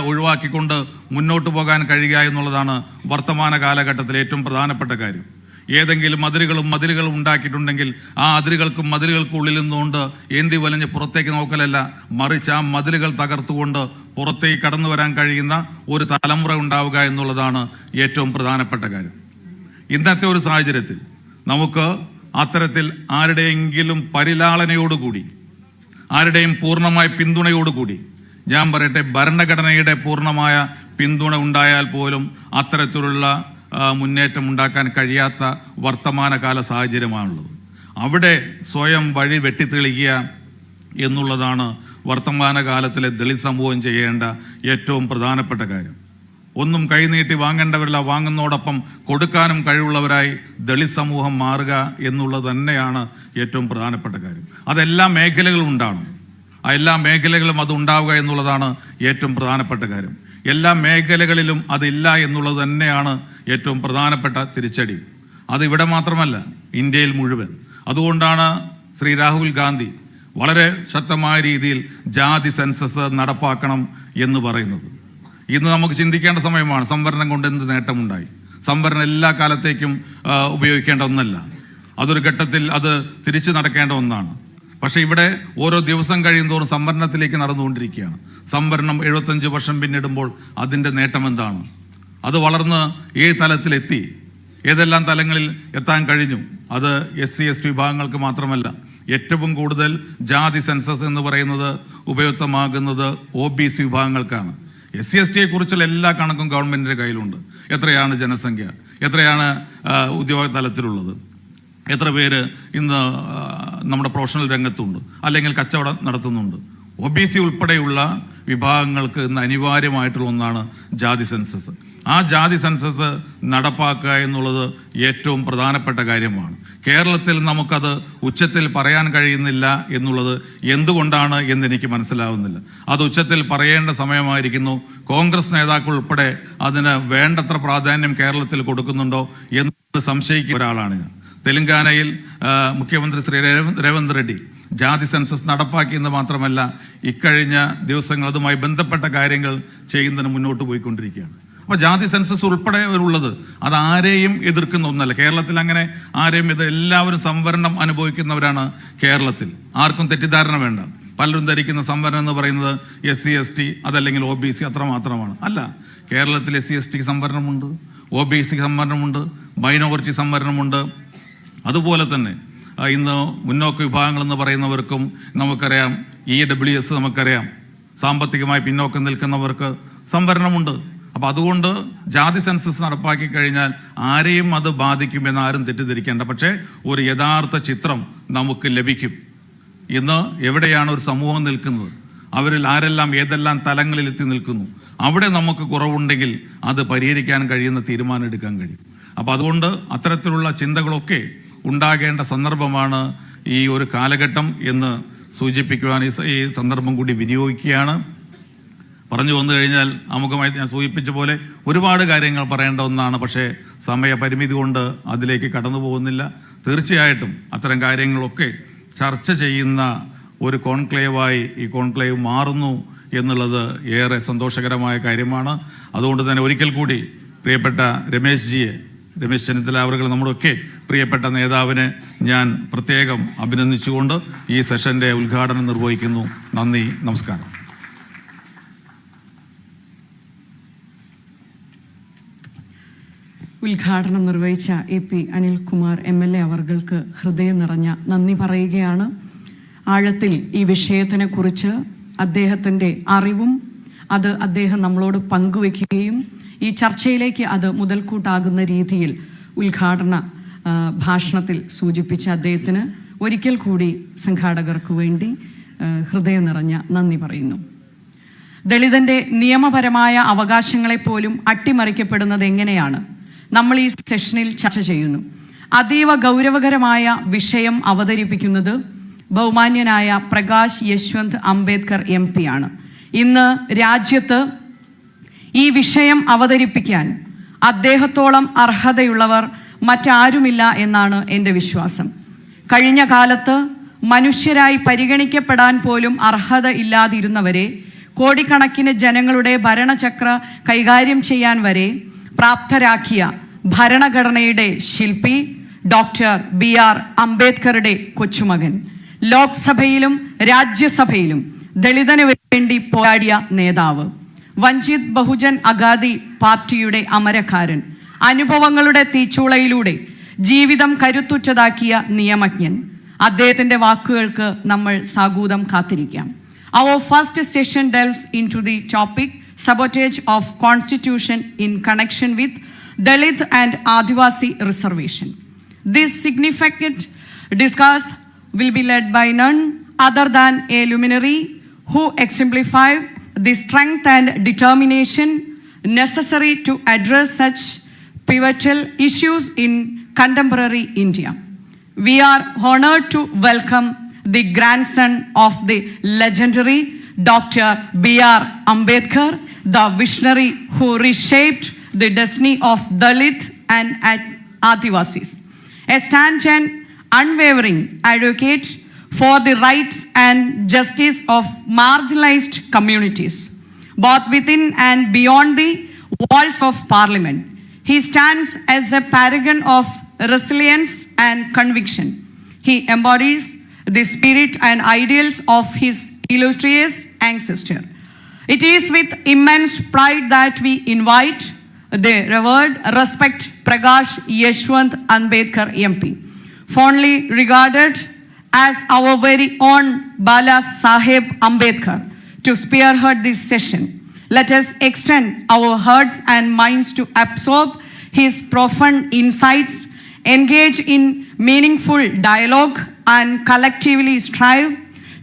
ഒഴിവാക്കിക്കൊണ്ട് മുന്നോട്ട് പോകാൻ കഴിയുക എന്നുള്ളതാണ് വർത്തമാന കാലഘട്ടത്തിലെ ഏറ്റവും പ്രധാനപ്പെട്ട കാര്യം. ഏതെങ്കിലും മതിലുകളും ഉണ്ടാക്കിയിട്ടുണ്ടെങ്കിൽ ആ മതിലുകൾക്കുള്ളിൽ നിന്നുകൊണ്ട് ഏന്തി വലിഞ്ഞ് പുറത്തേക്ക് നോക്കലല്ല, മറിച്ച് ആ മതിലുകൾ തകർത്തുകൊണ്ട് പുറത്തേക്ക് കടന്നു വരാൻ കഴിയുന്ന ഒരു തലമുറ ഉണ്ടാവുക എന്നുള്ളതാണ് ഏറ്റവും പ്രധാനപ്പെട്ട കാര്യം. ഇന്നത്തെ ഒരു സാഹചര്യത്തിൽ നമുക്ക് അത്തരത്തിൽ ആരുടെയെങ്കിലും പരിലാളനയോടുകൂടി, ആരുടെയും പൂർണ്ണമായ പിന്തുണയോടുകൂടി, ഞാൻ പറയട്ടെ, ഭരണഘടനയുടെ പൂർണ്ണമായ പിന്തുണ ഉണ്ടായാൽ പോലും അത്തരത്തിലുള്ള മുന്നേറ്റം ഉണ്ടാക്കാൻ കഴിയാത്ത വർത്തമാനകാല സാഹചര്യമാണുള്ളത്. അവിടെ സ്വയം വഴി വെട്ടിത്തെളിക്കുക എന്നുള്ളതാണ് വർത്തമാനകാലത്തിലെ ദളിത് സമൂഹം ചെയ്യേണ്ട ഏറ്റവും പ്രധാനപ്പെട്ട കാര്യം. ഒന്നും കൈനീട്ടി വാങ്ങേണ്ടവരല്ല, വാങ്ങുന്നതോടൊപ്പം കൊടുക്കാനും കഴിവുള്ളവരായി ദളിത് സമൂഹം മാറുക എന്നുള്ളത് തന്നെയാണ് ഏറ്റവും പ്രധാനപ്പെട്ട കാര്യം. അതെല്ലാ മേഖലകളും ഉണ്ടാവണം. ആ എല്ലാ മേഖലകളും അത് ഉണ്ടാവുക എന്നുള്ളതാണ് ഏറ്റവും പ്രധാനപ്പെട്ട കാര്യം. എല്ലാ മേഖലകളിലും അതില്ല എന്നുള്ളത് തന്നെയാണ് ഏറ്റവും പ്രധാനപ്പെട്ട തിരിച്ചടി. അത് ഇവിടെ മാത്രമല്ല, ഇന്ത്യയിൽ മുഴുവൻ. അതുകൊണ്ടാണ് ശ്രീ രാഹുൽ ഗാന്ധി വളരെ ശക്തമായ രീതിയിൽ ജാതി സെൻസസ് നടപ്പാക്കണം എന്ന് പറയുന്നത്. ഇന്ന് നമുക്ക് ചിന്തിക്കേണ്ട സമയമാണ്. സംവരണം കൊണ്ട് എന്ത് നേട്ടമുണ്ടായി? സംവരണം എല്ലാ കാലത്തേക്കും ഉപയോഗിക്കേണ്ട ഒന്നല്ല. അതൊരു ഘട്ടത്തിൽ അത് തിരിച്ചു നടക്കേണ്ട ഒന്നാണ്. പക്ഷെ ഇവിടെ ഓരോ ദിവസം കഴിയുന്തോറും സംവരണത്തിലേക്ക് നടന്നുകൊണ്ടിരിക്കുകയാണ്. സംവരണം 75 വർഷം പിന്നിടുമ്പോൾ അതിൻ്റെ നേട്ടം എന്താണ്? അത് വളർന്ന് ഏത് തലത്തിലെത്തി? ഏതെല്ലാം തലങ്ങളിൽ എത്താൻ കഴിഞ്ഞു? അത് SC/ST വിഭാഗങ്ങൾക്ക് മാത്രമല്ല, ഏറ്റവും കൂടുതൽ ജാതി സെൻസസ് എന്ന് പറയുന്നത് ഉപയുക്തമാകുന്നത് OBC വിഭാഗങ്ങൾക്കാണ്. SC/STയെ കുറിച്ചുള്ള എല്ലാ കണക്കും ഗവൺമെൻറ്റിൻ്റെ കയ്യിലുണ്ട്. എത്രയാണ് ജനസംഖ്യ, എത്രയാണ് ഉദ്യോഗ തലത്തിലുള്ളത്, എത്ര പേര് ഇന്ന് നമ്മുടെ പ്രൊഫഷണൽ രംഗത്തുണ്ട് അല്ലെങ്കിൽ കച്ചവടം നടത്തുന്നുണ്ട്. OBC ഉൾപ്പെടെയുള്ള വിഭാഗങ്ങൾക്ക് ഇന്ന് അനിവാര്യമായിട്ടുള്ള ഒന്നാണ് ജാതി സെൻസസ്. ആ ജാതി സെൻസസ് നടപ്പാക്കുക എന്നുള്ളത് ഏറ്റവും പ്രധാനപ്പെട്ട കാര്യമാണ്. കേരളത്തിൽ നമുക്കത് ഉച്ചത്തിൽ പറയാൻ കഴിയുന്നില്ല എന്നുള്ളത് എന്തുകൊണ്ടാണ് എന്നെനിക്ക് മനസ്സിലാവുന്നില്ല. അത് ഉച്ചത്തിൽ പറയേണ്ട സമയമായിരിക്കുന്നു. കോൺഗ്രസ് നേതാക്കൾ ഉൾപ്പെടെ അതിന് വേണ്ടത്ര പ്രാധാന്യം കേരളത്തിൽ കൊടുക്കുന്നുണ്ടോ എന്ന് സംശയിക്കുന്ന ഒരാളാണ് ഞാൻ. തെലങ്കാനയിൽ മുഖ്യമന്ത്രി ശ്രീ രേവന്ത് റെഡ്ഡി ജാതി സെൻസസ് നടപ്പാക്കിയെന്ന് മാത്രമല്ല, ഇക്കഴിഞ്ഞ ദിവസങ്ങൾ അതുമായി ബന്ധപ്പെട്ട കാര്യങ്ങൾ ചെയ്യുന്നതിന് മുന്നോട്ട് പോയിക്കൊണ്ടിരിക്കുകയാണ്. അപ്പോൾ ജാതി സെൻസസ് ഉൾപ്പെടെ ഉള്ളത് അത് ആരെയും എതിർക്കുന്ന ഒന്നല്ല. കേരളത്തിൽ അങ്ങനെ ആരെയും എല്ലാവരും സംവരണം അനുഭവിക്കുന്നവരാണ് കേരളത്തിൽ. ആർക്കും തെറ്റിദ്ധാരണ വേണ്ട. പലരും ധരിക്കുന്ന സംവരണം എന്ന് പറയുന്നത് SC/ST അതല്ലെങ്കിൽ OBC അത്ര മാത്രമാണ്. അല്ല, കേരളത്തിൽ SC/ST സംവരണമുണ്ട്, OBC സംവരണമുണ്ട്, മൈനോറിറ്റി സംവരണമുണ്ട്. അതുപോലെ തന്നെ ഇന്ന് മുന്നോക്ക വിഭാഗങ്ങളെന്ന് പറയുന്നവർക്കും നമുക്കറിയാം, EWS നമുക്കറിയാം, സാമ്പത്തികമായി പിന്നോക്കം നിൽക്കുന്നവർക്ക് സംവരണമുണ്ട്. അപ്പം അതുകൊണ്ട് ജാതി സെൻസസ് നടപ്പാക്കി കഴിഞ്ഞാൽ ആരെയും അത് ബാധിക്കുമെന്ന് ആരും തെറ്റിദ്ധരിക്കേണ്ട. പക്ഷേ ഒരു യഥാർത്ഥ ചിത്രം നമുക്ക് ലഭിക്കും. ഇന്ന് എവിടെയാണ് ഒരു സമൂഹം നിൽക്കുന്നത്, അവരിൽ ആരെല്ലാം ഏതെല്ലാം തലങ്ങളിൽ എത്തി നിൽക്കുന്നു, അവിടെ നമുക്ക് കുറവുണ്ടെങ്കിൽ അത് പരിഹരിക്കാൻ കഴിയുന്ന തീരുമാനം എടുക്കാൻ കഴിയും. അപ്പം അതുകൊണ്ട് അത്തരത്തിലുള്ള ചിന്തകളൊക്കെ ഉണ്ടാകേണ്ട സന്ദർഭമാണ് ഈ ഒരു കാലഘട്ടം എന്ന് സൂചിപ്പിക്കുവാൻ ഈ സന്ദർഭം കൂടി വിനിയോഗിക്കുകയാണ്. പറഞ്ഞു വന്നു കഴിഞ്ഞാൽ അമുഖമായി ഞാൻ സൂചിപ്പിച്ച പോലെ ഒരുപാട് കാര്യങ്ങൾ പറയേണ്ട ഒന്നാണ്. പക്ഷേ സമയപരിമിതി കൊണ്ട് അതിലേക്ക് കടന്നു പോകുന്നില്ല. തീർച്ചയായിട്ടും അത്തരം കാര്യങ്ങളൊക്കെ ചർച്ച ചെയ്യുന്ന ഒരു കോൺക്ലേവായി ഈ കോൺക്ലേവ് മാറുന്നു എന്നുള്ളത് ഏറെ സന്തോഷകരമായ കാര്യമാണ്. അതുകൊണ്ട് തന്നെ ഒരിക്കൽ കൂടി പ്രിയപ്പെട്ട രമേശ് ചെന്നിത്തല അവர்கள் നമ്മുടെയൊക്കെ പ്രിയപ്പെട്ട നേതാവിനെ ഞാൻ പ്രത്യേകം അഭിനന്ദിച്ചുകൊണ്ട് ഈ സെഷൻ്റെ ഉദ്ഘാടനം നിർവഹിക്കുന്നു. നന്ദി, നമസ്കാരം. ഉദ്ഘാടനം നിർവഹിച്ച AP അനിൽകുമാർ MLA അവർക്ക് ഹൃദയം നിറഞ്ഞ നന്ദി പറയുകയാണ്. ആഴത്തിൽ ഈ വിഷയത്തിനെ കുറിച്ച് അദ്ദേഹത്തിൻ്റെ അറിവും അത് അദ്ദേഹം നമ്മളോട് പങ്കുവെക്കുകയും ഈ ചർച്ചയിലേക്ക് അത് മുതൽക്കൂട്ടാകുന്ന രീതിയിൽ ഉദ്ഘാടന ഭാഷണത്തിൽ സൂചിപ്പിച്ച അദ്ദേഹത്തിന് ഒരിക്കൽ കൂടി സംഘാടകർക്ക് വേണ്ടി ഹൃദയം നിറഞ്ഞ നന്ദി പറയുന്നു. ദളിതൻ്റെ നിയമപരമായ അവകാശങ്ങളെപ്പോലും അട്ടിമറിക്കപ്പെടുന്നത് എങ്ങനെയാണ് നമ്മൾ ഈ സെഷനിൽ ചർച്ച ചെയ്യുന്നു. അതീവ ഗൗരവകരമായ വിഷയം അവതരിപ്പിക്കുന്നത് ബഹുമാന്യനായ പ്രകാശ് യശ്വന്ത് അംബേദ്കർ MP ആണ്. ഇന്ന് രാജ്യത്ത് ഈ വിഷയം അവതരിപ്പിക്കാൻ അദ്ദേഹത്തോളം അർഹതയുള്ളവർ മറ്റാരുമില്ല എന്നാണ് എൻ്റെ വിശ്വാസം. കഴിഞ്ഞ കാലത്ത് മനുഷ്യരായി പരിഗണിക്കപ്പെടാൻ പോലും അർഹത ഇല്ലാതിരുന്നവരെ കോടിക്കണക്കിന് ജനങ്ങളുടെ ഭരണചക്ര കൈകാര്യം ചെയ്യാൻ വരെ പ്രാപ്തരാക്കിയ ഭരണഘടനയുടെ ശില്പി ഡോക്ടർ BR അംബേദ്കറുടെ കൊച്ചുമകൻ, ലോക്സഭയിലും രാജ്യസഭയിലും ദളിതന് വേണ്ടി പോരാടിയ നേതാവ്, വഞ്ചിത് ബഹുജൻ അഗാദി പാർട്ടിയുടെ അമരക്കാരൻ, അനുഭവങ്ങളുടെ തീച്ചൂളയിലൂടെ ജീവിതം കരുത്തുറ്റതാക്കിയ നിയമജ്ഞൻ. അദ്ദേഹത്തിൻ്റെ വാക്കുകൾക്ക് നമ്മൾ സാഗൂതം കാത്തിരിക്കാം. Our first session delves into the topic sabotage of constitution in connection with Dalit and Adivasi reservation. This significant discourse will be led by none other than a luminary who exemplify the strength and determination necessary to address such pivotal issues in contemporary India. We are honored to welcome the grandson of the legendary Dr. BR Ambedkar, the visionary who reshaped the destiny of Dalit and Adivasis, a stanch and unwavering advocate for the rights and justice of marginalized communities, both within and beyond the walls of Parliament. He stands as a paragon of resilience and conviction. He embodies the spirit and ideals of his illustrious ancestor. It is with immense pride that we invite the revered respect Prakash Yashwant Ambedkar MP, fondly regarded as our very own Bala Saheb Ambedkar, to spearhead this session. Let us extend our hearts and minds to absorb his profound insights, engage in meaningful dialogue, and collectively strive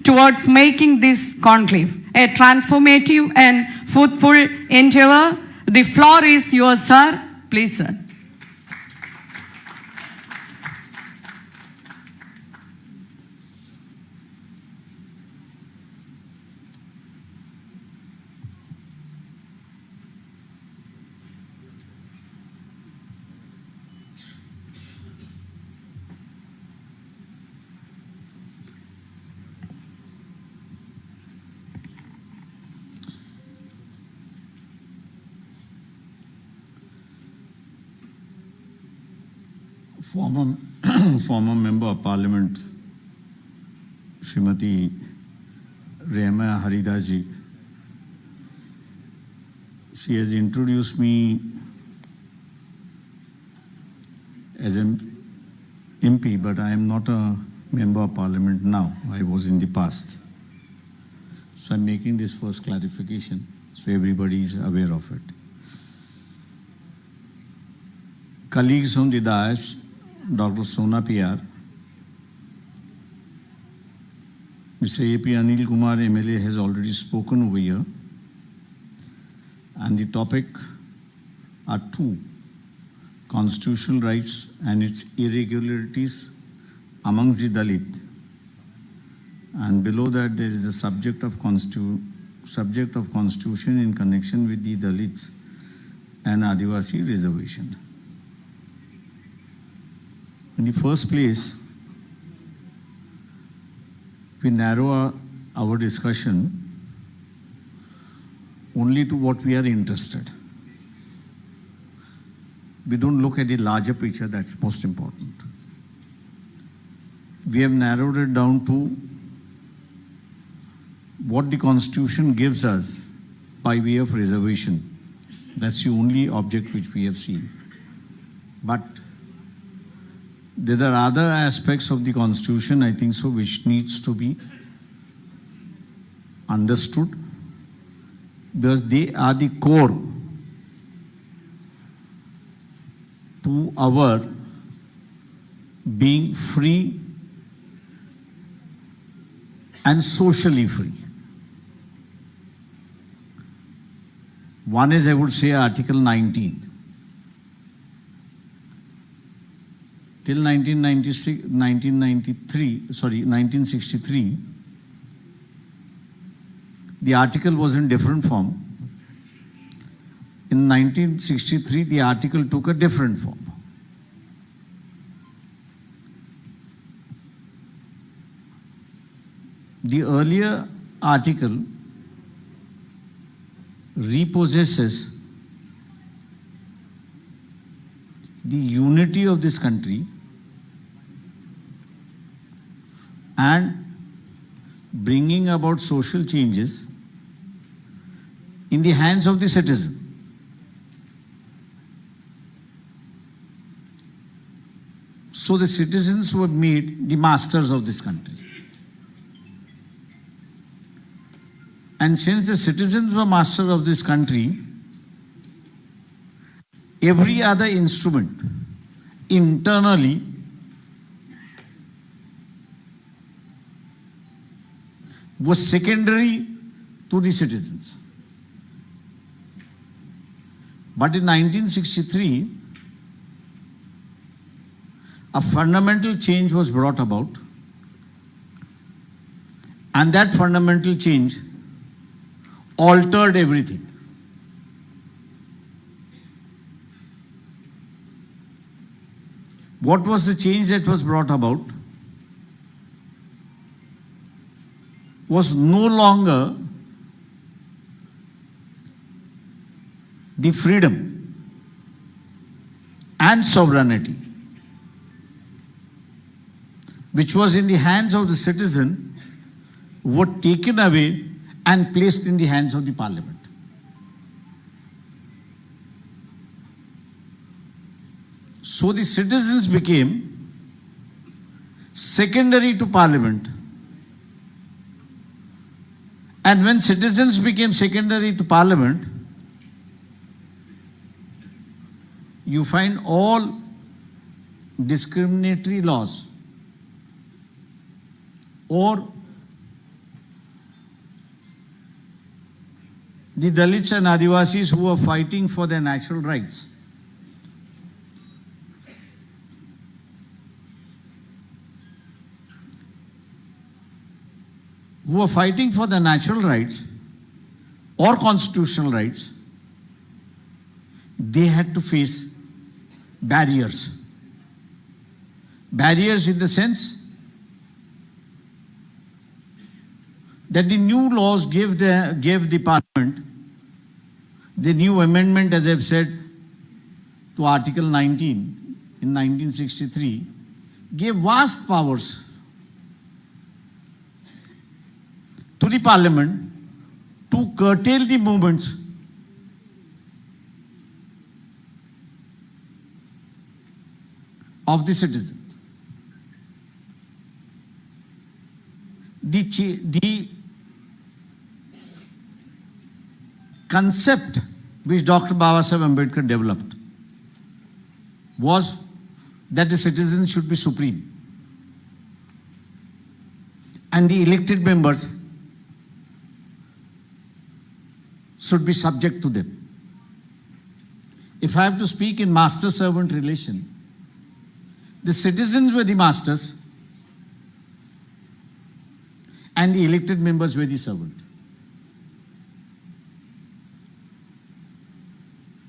towards making this conclave a transformative and fruitful endeavor. The floor is yours, sir. Please, sir. Former Member of Parliament Srimati Rema Haridaji, she has introduced me as an MP, but I am not a Member of Parliament now. I was in the past. So I'm making this first clarification so everybody is aware of it. colleagues on the dais, Dr. Sona PR, Mr. A.P. Anil Kumar MLA has already spoken over here, and the topic are two: constitutional rights and its irregularities amongst the Dalit. And below that, there is a subject of constitution in connection with the Dalits and Adivasi reservation. In the first place, we narrow our discussion only to what we are interested. We don't look at the larger picture. That's most important. We have narrowed it down to what the Constitution gives us by way of reservation. That's the only object which we have seen. But there are other aspects of the Constitution, I think so, which needs to be understood, because they are the core to our being free and socially free. One is, I would say, Article 19. Till 1963, the article was in different form. In 1963, the article took a different form. The earlier article repossesses the unity of this country and bringing about social changes in the hands of the citizen. So the citizens were made the masters of this country. And since the citizens were masters of this country, every other instrument internally was secondary to the citizens. But in 1963, a fundamental change was brought about, and that fundamental change altered everything. What was the change that was brought about? Was no longer the freedom and sovereignty which was in the hands of the citizen were taken away and placed in the hands of the parliament. So the citizens became secondary to parliament. And when citizens became secondary to parliament, you find all discriminatory laws or the Dalits and Adivasis who are fighting for their natural rights. Who are fighting for their natural rights or constitutional rights, they had to face barriers. Barriers in the sense that the new laws gave the parliament, the new amendment, as I've said, to Article 19 in 1963, gave vast powers to the parliament to curtail the movements of the citizen. The concept which Dr. Babasaheb Ambedkar developed was that the citizens should be supreme. And the elected members should be subject to them. If I have to speak in master-servant relation, the citizens were the masters and the elected members were the servant.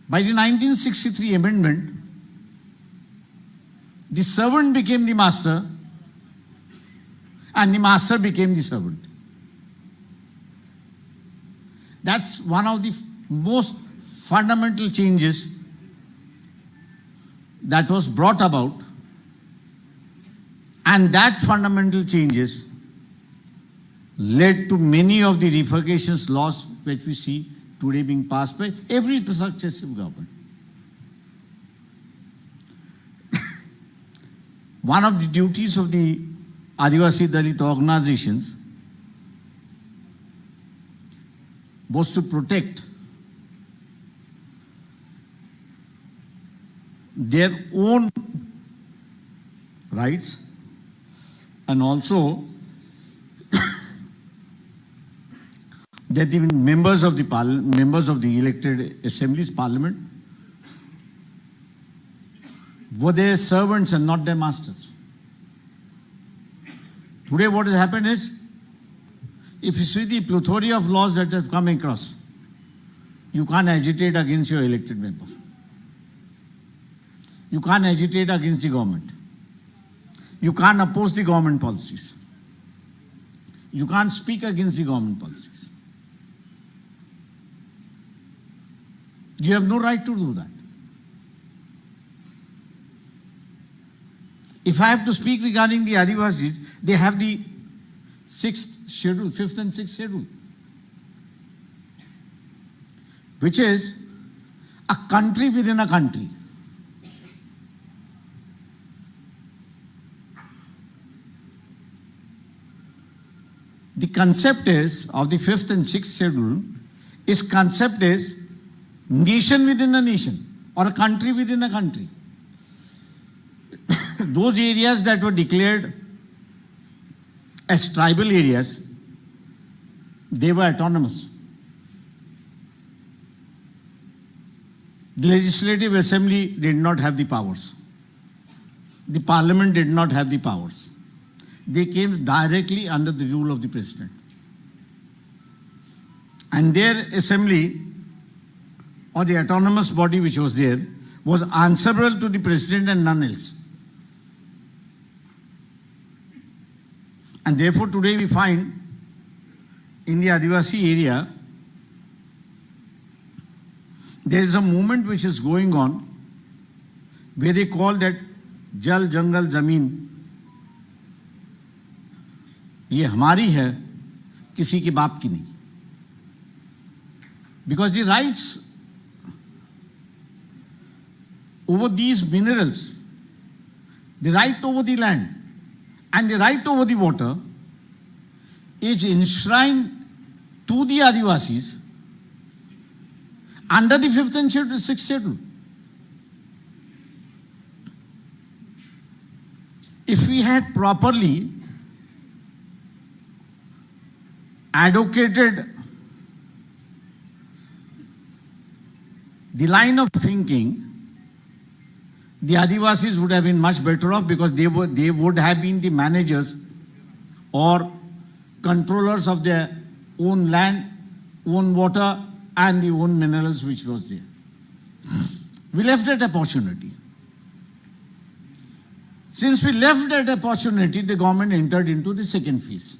By the 1963 amendment, the servant became the master and the master became the servant. That's one of the most fundamental changes that was brought about, and that fundamental changes led to many of the revocations laws which we see today being passed by every successive government. One of the duties of the Adivasi Dalit organizations was to protect their own rights and also that even members of the elected assemblies, parliament, were their servants and not their masters. Today what has happened is, if you see the plethora of laws that have come across, you can't agitate against your elected member. You can't agitate against the government. You can't oppose the government policies. You can't speak against the government policies. You have no right to do that. If I have to speak regarding the Adivasis, they have the 6th schedule, 5th and 6th schedule, which is a country within a country. The concept is, of the 5th and 6th schedule, concept is nation within a nation or a country within a country. Those areas that were declared as tribal areas, they were autonomous. The Legislative Assembly did not have the powers. The Parliament did not have the powers. They came directly under the rule of the President. And their assembly, or the autonomous body which was there, was answerable to the President and none else. And therefore today we find in the Adivasi area, there is a movement which is going on where they call that Jal, Jangal, Zameen, ये हमारी है, किसी के बाप की नहीं. Because the rights over these minerals, the right over the land and the right over the water is enshrined to the Adivasis under the 5th and 6th schedule. If we had properly advocated the line of thinking, the Adivasis would have been much better off because they would have been the managers or controllers of their own land, own water, and the own minerals which was there. We left that opportunity. Since we left that opportunity, the government entered into the second phase.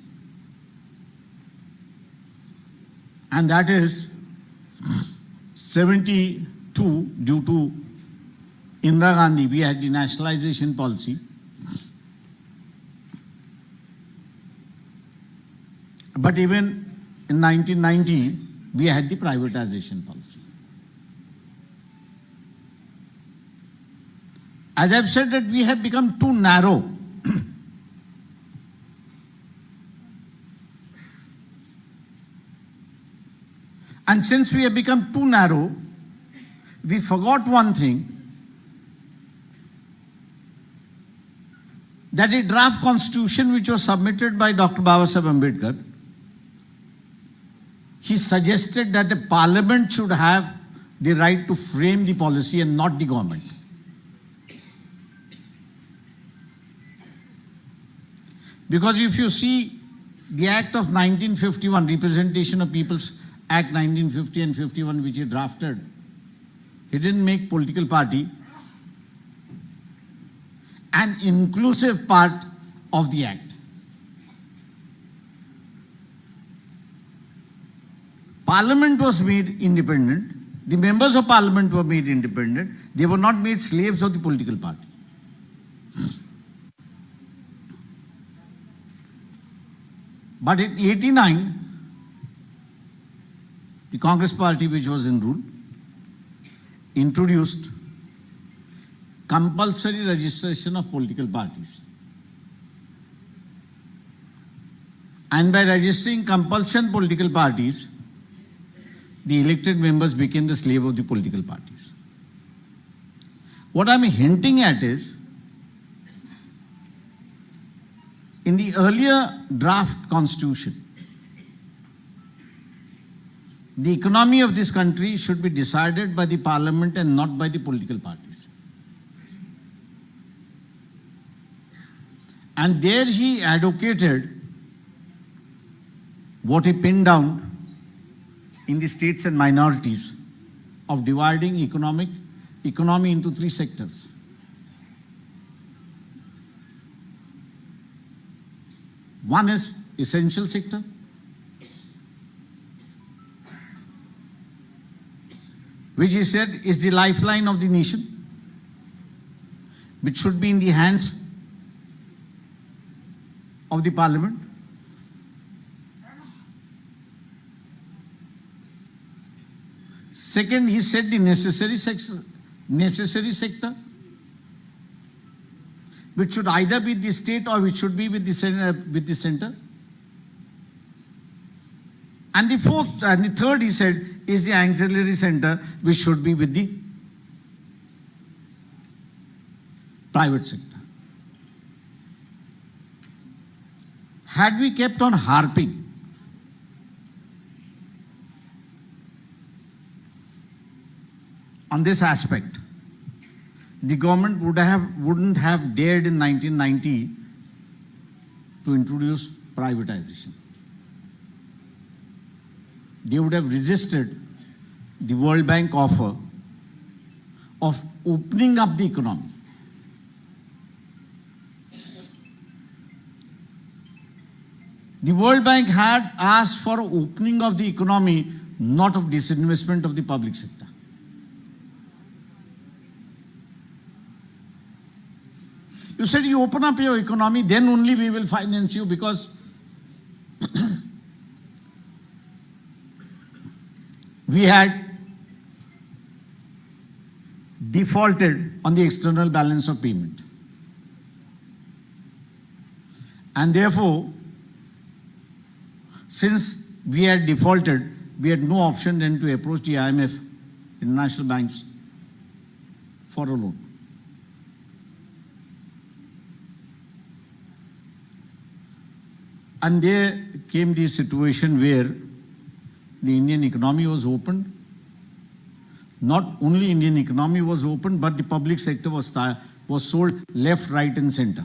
And that is 72, due to Indira Gandhi, we had the nationalization policy. But even in 1990, we had the privatization policy. As I've said that we have become too narrow. And since we have become too narrow, we forgot one thing, that a draft constitution which was submitted by Dr. Babasaheb Ambedkar, he suggested that the parliament should have the right to frame the policy and not the government. Because if you see the Act of 1951, Representation of People's Act 1950 and 51, which he drafted, he didn't make political party an inclusive part of the Act. Parliament was made independent. The members of Parliament were made independent. They were not made slaves of the political party. But in 89, the Congress party, which was in rule, introduced compulsory registration of political parties. And by registering compulsion political parties, the elected members became the slave of the political parties. What I'm hinting at is, in the earlier draft constitution, the economy of this country should be decided by the parliament and not by the political parties. And there he advocated what he pinned down in the states and minorities of dividing economy into three sectors. One is essential sector, which he said is the lifeline of the nation, which should be in the hands of the parliament. Second, he said the necessary sector, which should either be the state or which should be with the center. And the third, he said, is the auxiliary center, which should be with the private sector. Had we kept on harping on this aspect, the government wouldn't have dared in 1990 to introduce privatization. They would have resisted the World Bank offer of opening up the economy. The World Bank had asked for opening of the economy, not of disinvestment of the public sector. You said you open up your economy, then only we will finance you, because we had defaulted on the external balance of payment. And therefore, since we had defaulted, we had no option then to approach the IMF, international banks, for a loan. And there came the situation where the Indian economy was opened. Not only Indian economy was opened, but the public sector was sold left, right, and center.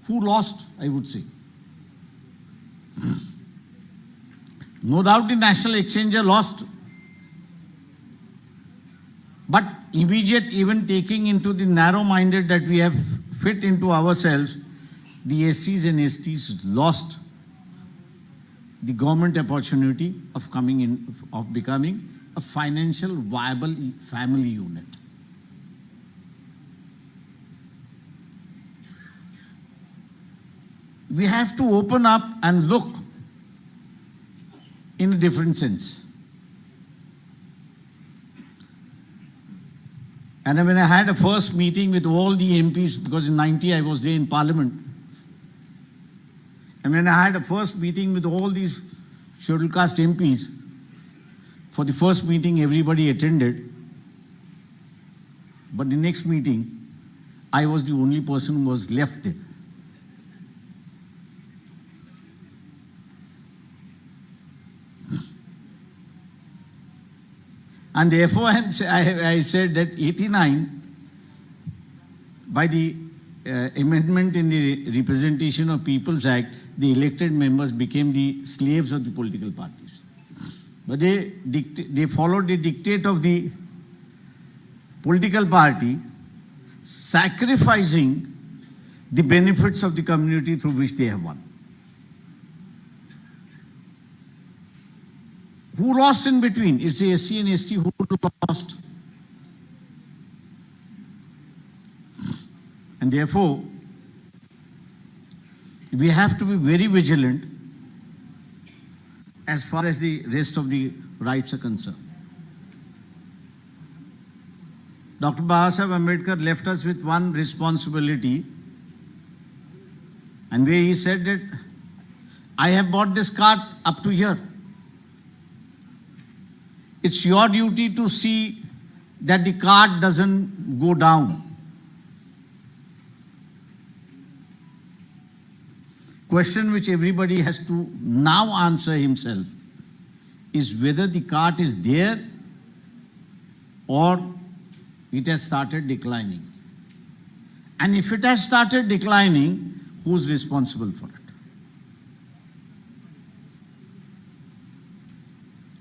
Who lost, I would say? No doubt the national exchanger lost. But immediate even taking into the narrow-minded that we have fit into ourselves, the SCs and STs lost the government opportunity of becoming a financial viable family unit. We have to open up and look in a different sense. And when I had a first meeting with all the MPs, because in 90 I was there in Parliament, and when I had a first meeting with all these scheduled caste MPs, for the first meeting everybody attended, but the next meeting I was the only person who was left there. And therefore, I said that 89, by the amendment in the Representation of People's Act, the elected members became the slaves of the political parties. But they followed the dictate of the political party, sacrificing the benefits of the community through which they have won. Who lost in between? It's the SC and ST who lost. And therefore, we have to be very vigilant as far as the rest of the rights are concerned. Dr. Babasaheb Ambedkar left us with one responsibility, and where he said that I have bought this cart up to here. It's your duty to see that the cart doesn't go down. Question which everybody has to now answer himself is whether the cart is there or it has started declining. And if it has started declining, who's responsible for it?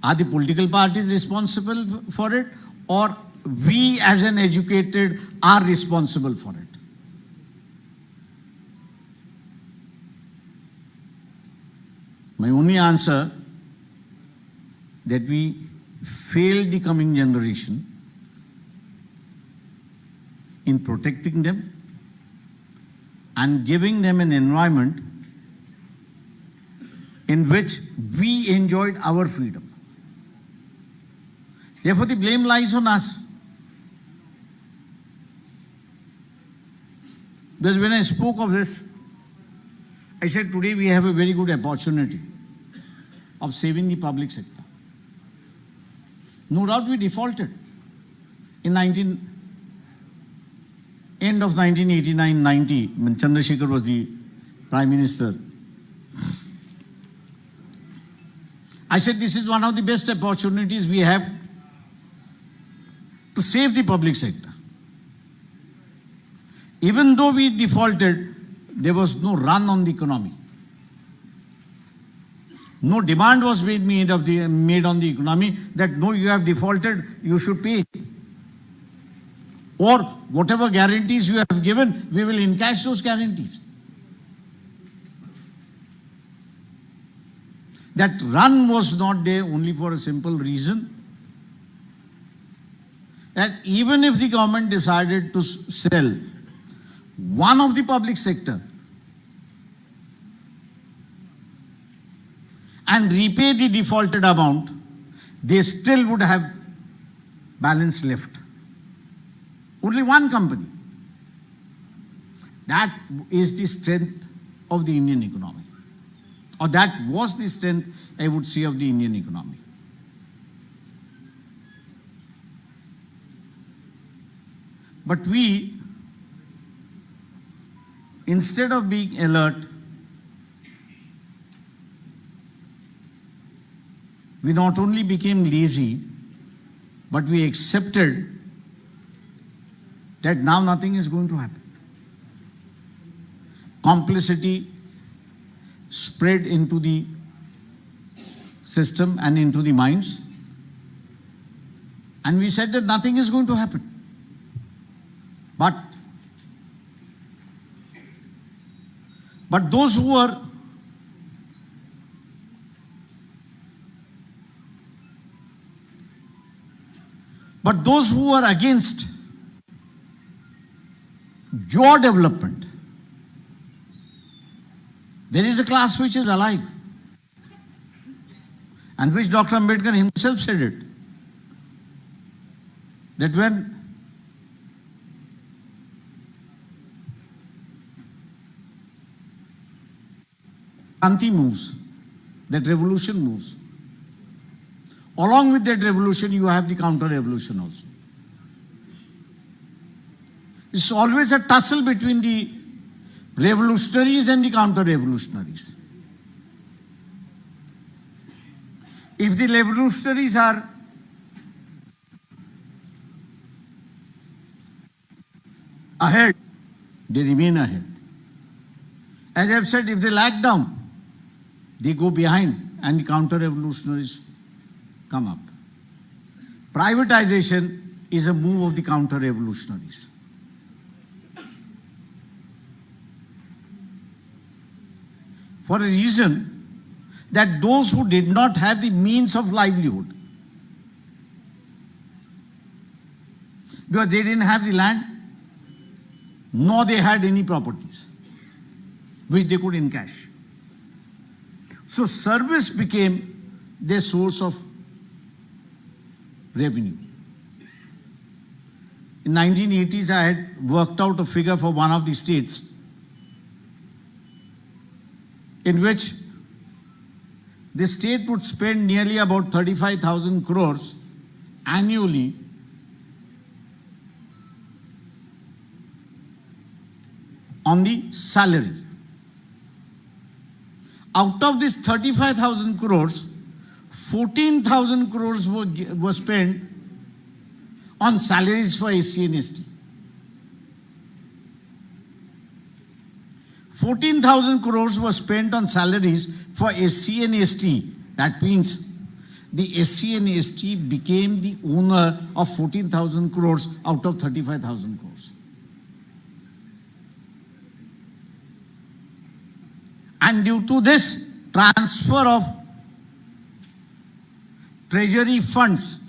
Are the political parties responsible for it, or we as an educated are responsible for it? My only answer that we failed the coming generation in protecting them and giving them an environment in which we enjoyed our freedom. Therefore, the blame lies on us. Because when I spoke of this, I said today we have a very good opportunity of saving the public sector. No doubt we defaulted in end of 1989-90 when Chandrasekhar was the Prime Minister. I said this is one of the best opportunities we have to save the public sector. Even though we defaulted, there was no run on the economy. No demand was made on the economy that no, you have defaulted, you should pay. Or whatever guarantees you have given, we will encash those guarantees. That run was not there only for a simple reason that even if the government decided to sell one of the public sector and repay the defaulted amount, they still would have balance left. Only one company. That is the strength of the Indian economy. Or that was the strength, I would say, of the Indian economy. But we, instead of being alert, we not only became lazy, but we accepted that now nothing is going to happen. Complicity spread into the system and into the minds. And we said that nothing is going to happen. But those who are against your development, there is a class which is alive, and which Dr. Ambedkar himself said it, that when Kranti moves, that revolution moves. Along with that revolution, you have the counter-revolution also. It's always a tussle between the revolutionaries and the counter-revolutionaries. If the revolutionaries are ahead, they remain ahead. As I've said, if they lag down, they go behind and the counter-revolutionaries come up. Privatization is a move of the counter-revolutionaries. For a reason that those who did not have the means of livelihood, because they didn't have the land, nor they had any properties, which they could encash. So service became their source of revenue. In 1980s, I had worked out a figure for one of the states in which the state would spend nearly about 35,000 crores annually on the salary. Out of this 35,000 crores, 14,000 crores were spent on salaries for SC and ST. 14,000 crores were spent on salaries for SC and ST. That means the SC and ST became the owner of 14,000 crores out of 35,000 crores. And due to this transfer of treasury funds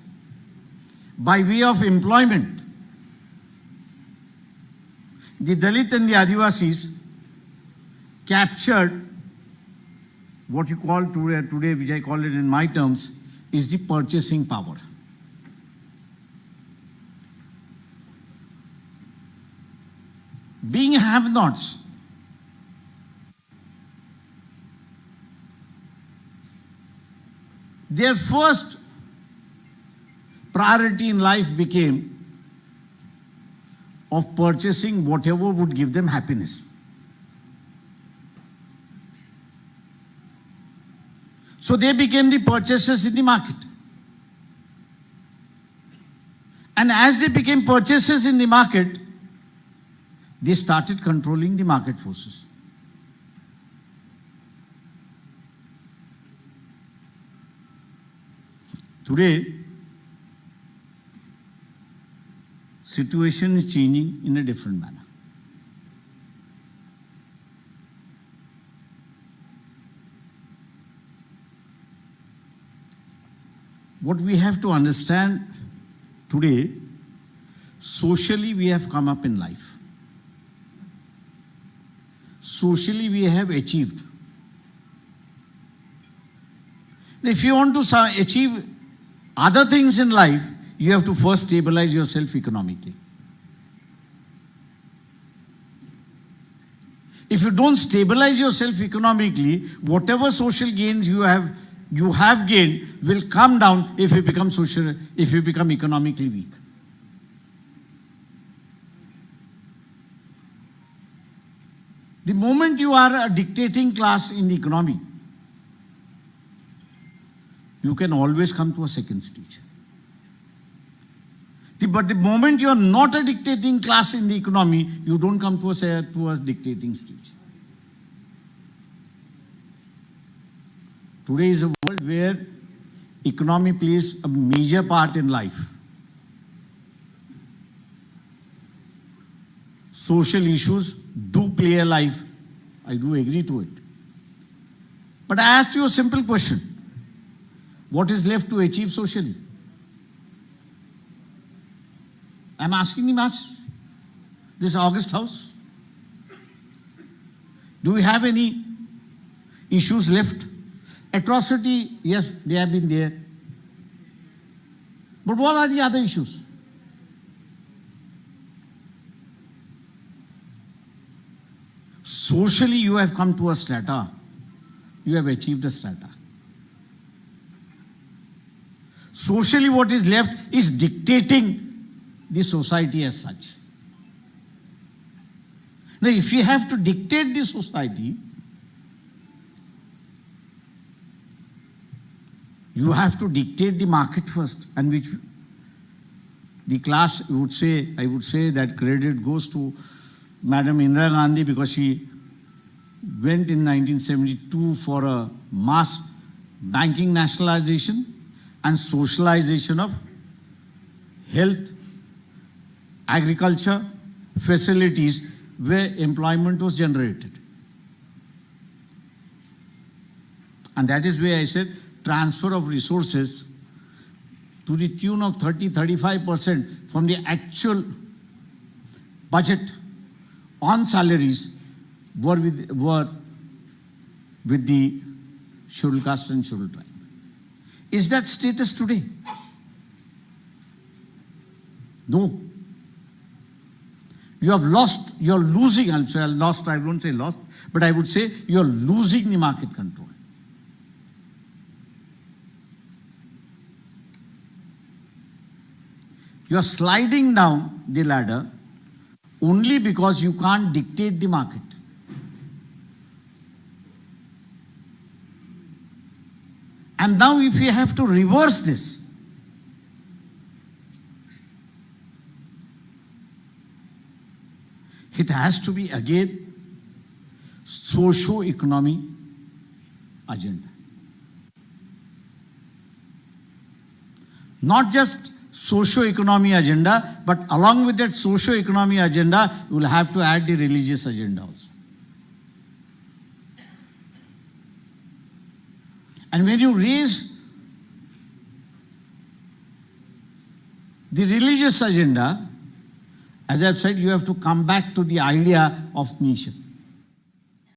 by way of employment, the Dalit and the Adivasis captured what you call today, which I call it in my terms, is the purchasing power. Being have-nots, their first priority in life became of purchasing whatever would give them happiness. So they became the purchasers in the market. And as they became purchasers in the market, they started controlling the market forces. Today, situation is changing in a different manner. What we have to understand today, socially we have come up in life. Socially we have achieved. If you want to achieve other things in life, you have to first stabilize yourself economically. If you don't stabilize yourself economically, whatever social gains you have gained will come down if you become economically weak. The moment you are a dictating class in the economy, you can always come to a second stage. But the moment you are not a dictating class in the economy, you don't come to a dictating stage. Today is a world where economy plays a major part in life. Social issues do play a life. I do agree to it. But I asked you a simple question. What is left to achieve socially? I'm asking the mass, this August House. Do we have any issues left? Atrocity, yes, they have been there. But what are the other issues? Socially, you have come to a strata. You have achieved a strata. Socially, what is left is dictating the society as such. Now, if you have to dictate the society, you have to dictate the market first, and which the class would say, I would say that credit goes to Madam Indira Gandhi, because she went in 1972 for a mass banking nationalization and socialization of health, agriculture, facilities where employment was generated. And that is where I said transfer of resources to the tune of 30-35% from the actual budget on salaries were with the scheduled caste and scheduled tribes. Is that status today? No. You have lost, you're losing, I'll say lost, I won't say lost, but I would say you're losing the market control. You're sliding down the ladder only because you can't dictate the market. And now if you have to reverse this, it has to be again socio-economic agenda. Not just socio-economic agenda, but along with that socio-economic agenda, you will have to add the religious agenda also. And when you raise the religious agenda, as I've said, you have to come back to the idea of nation.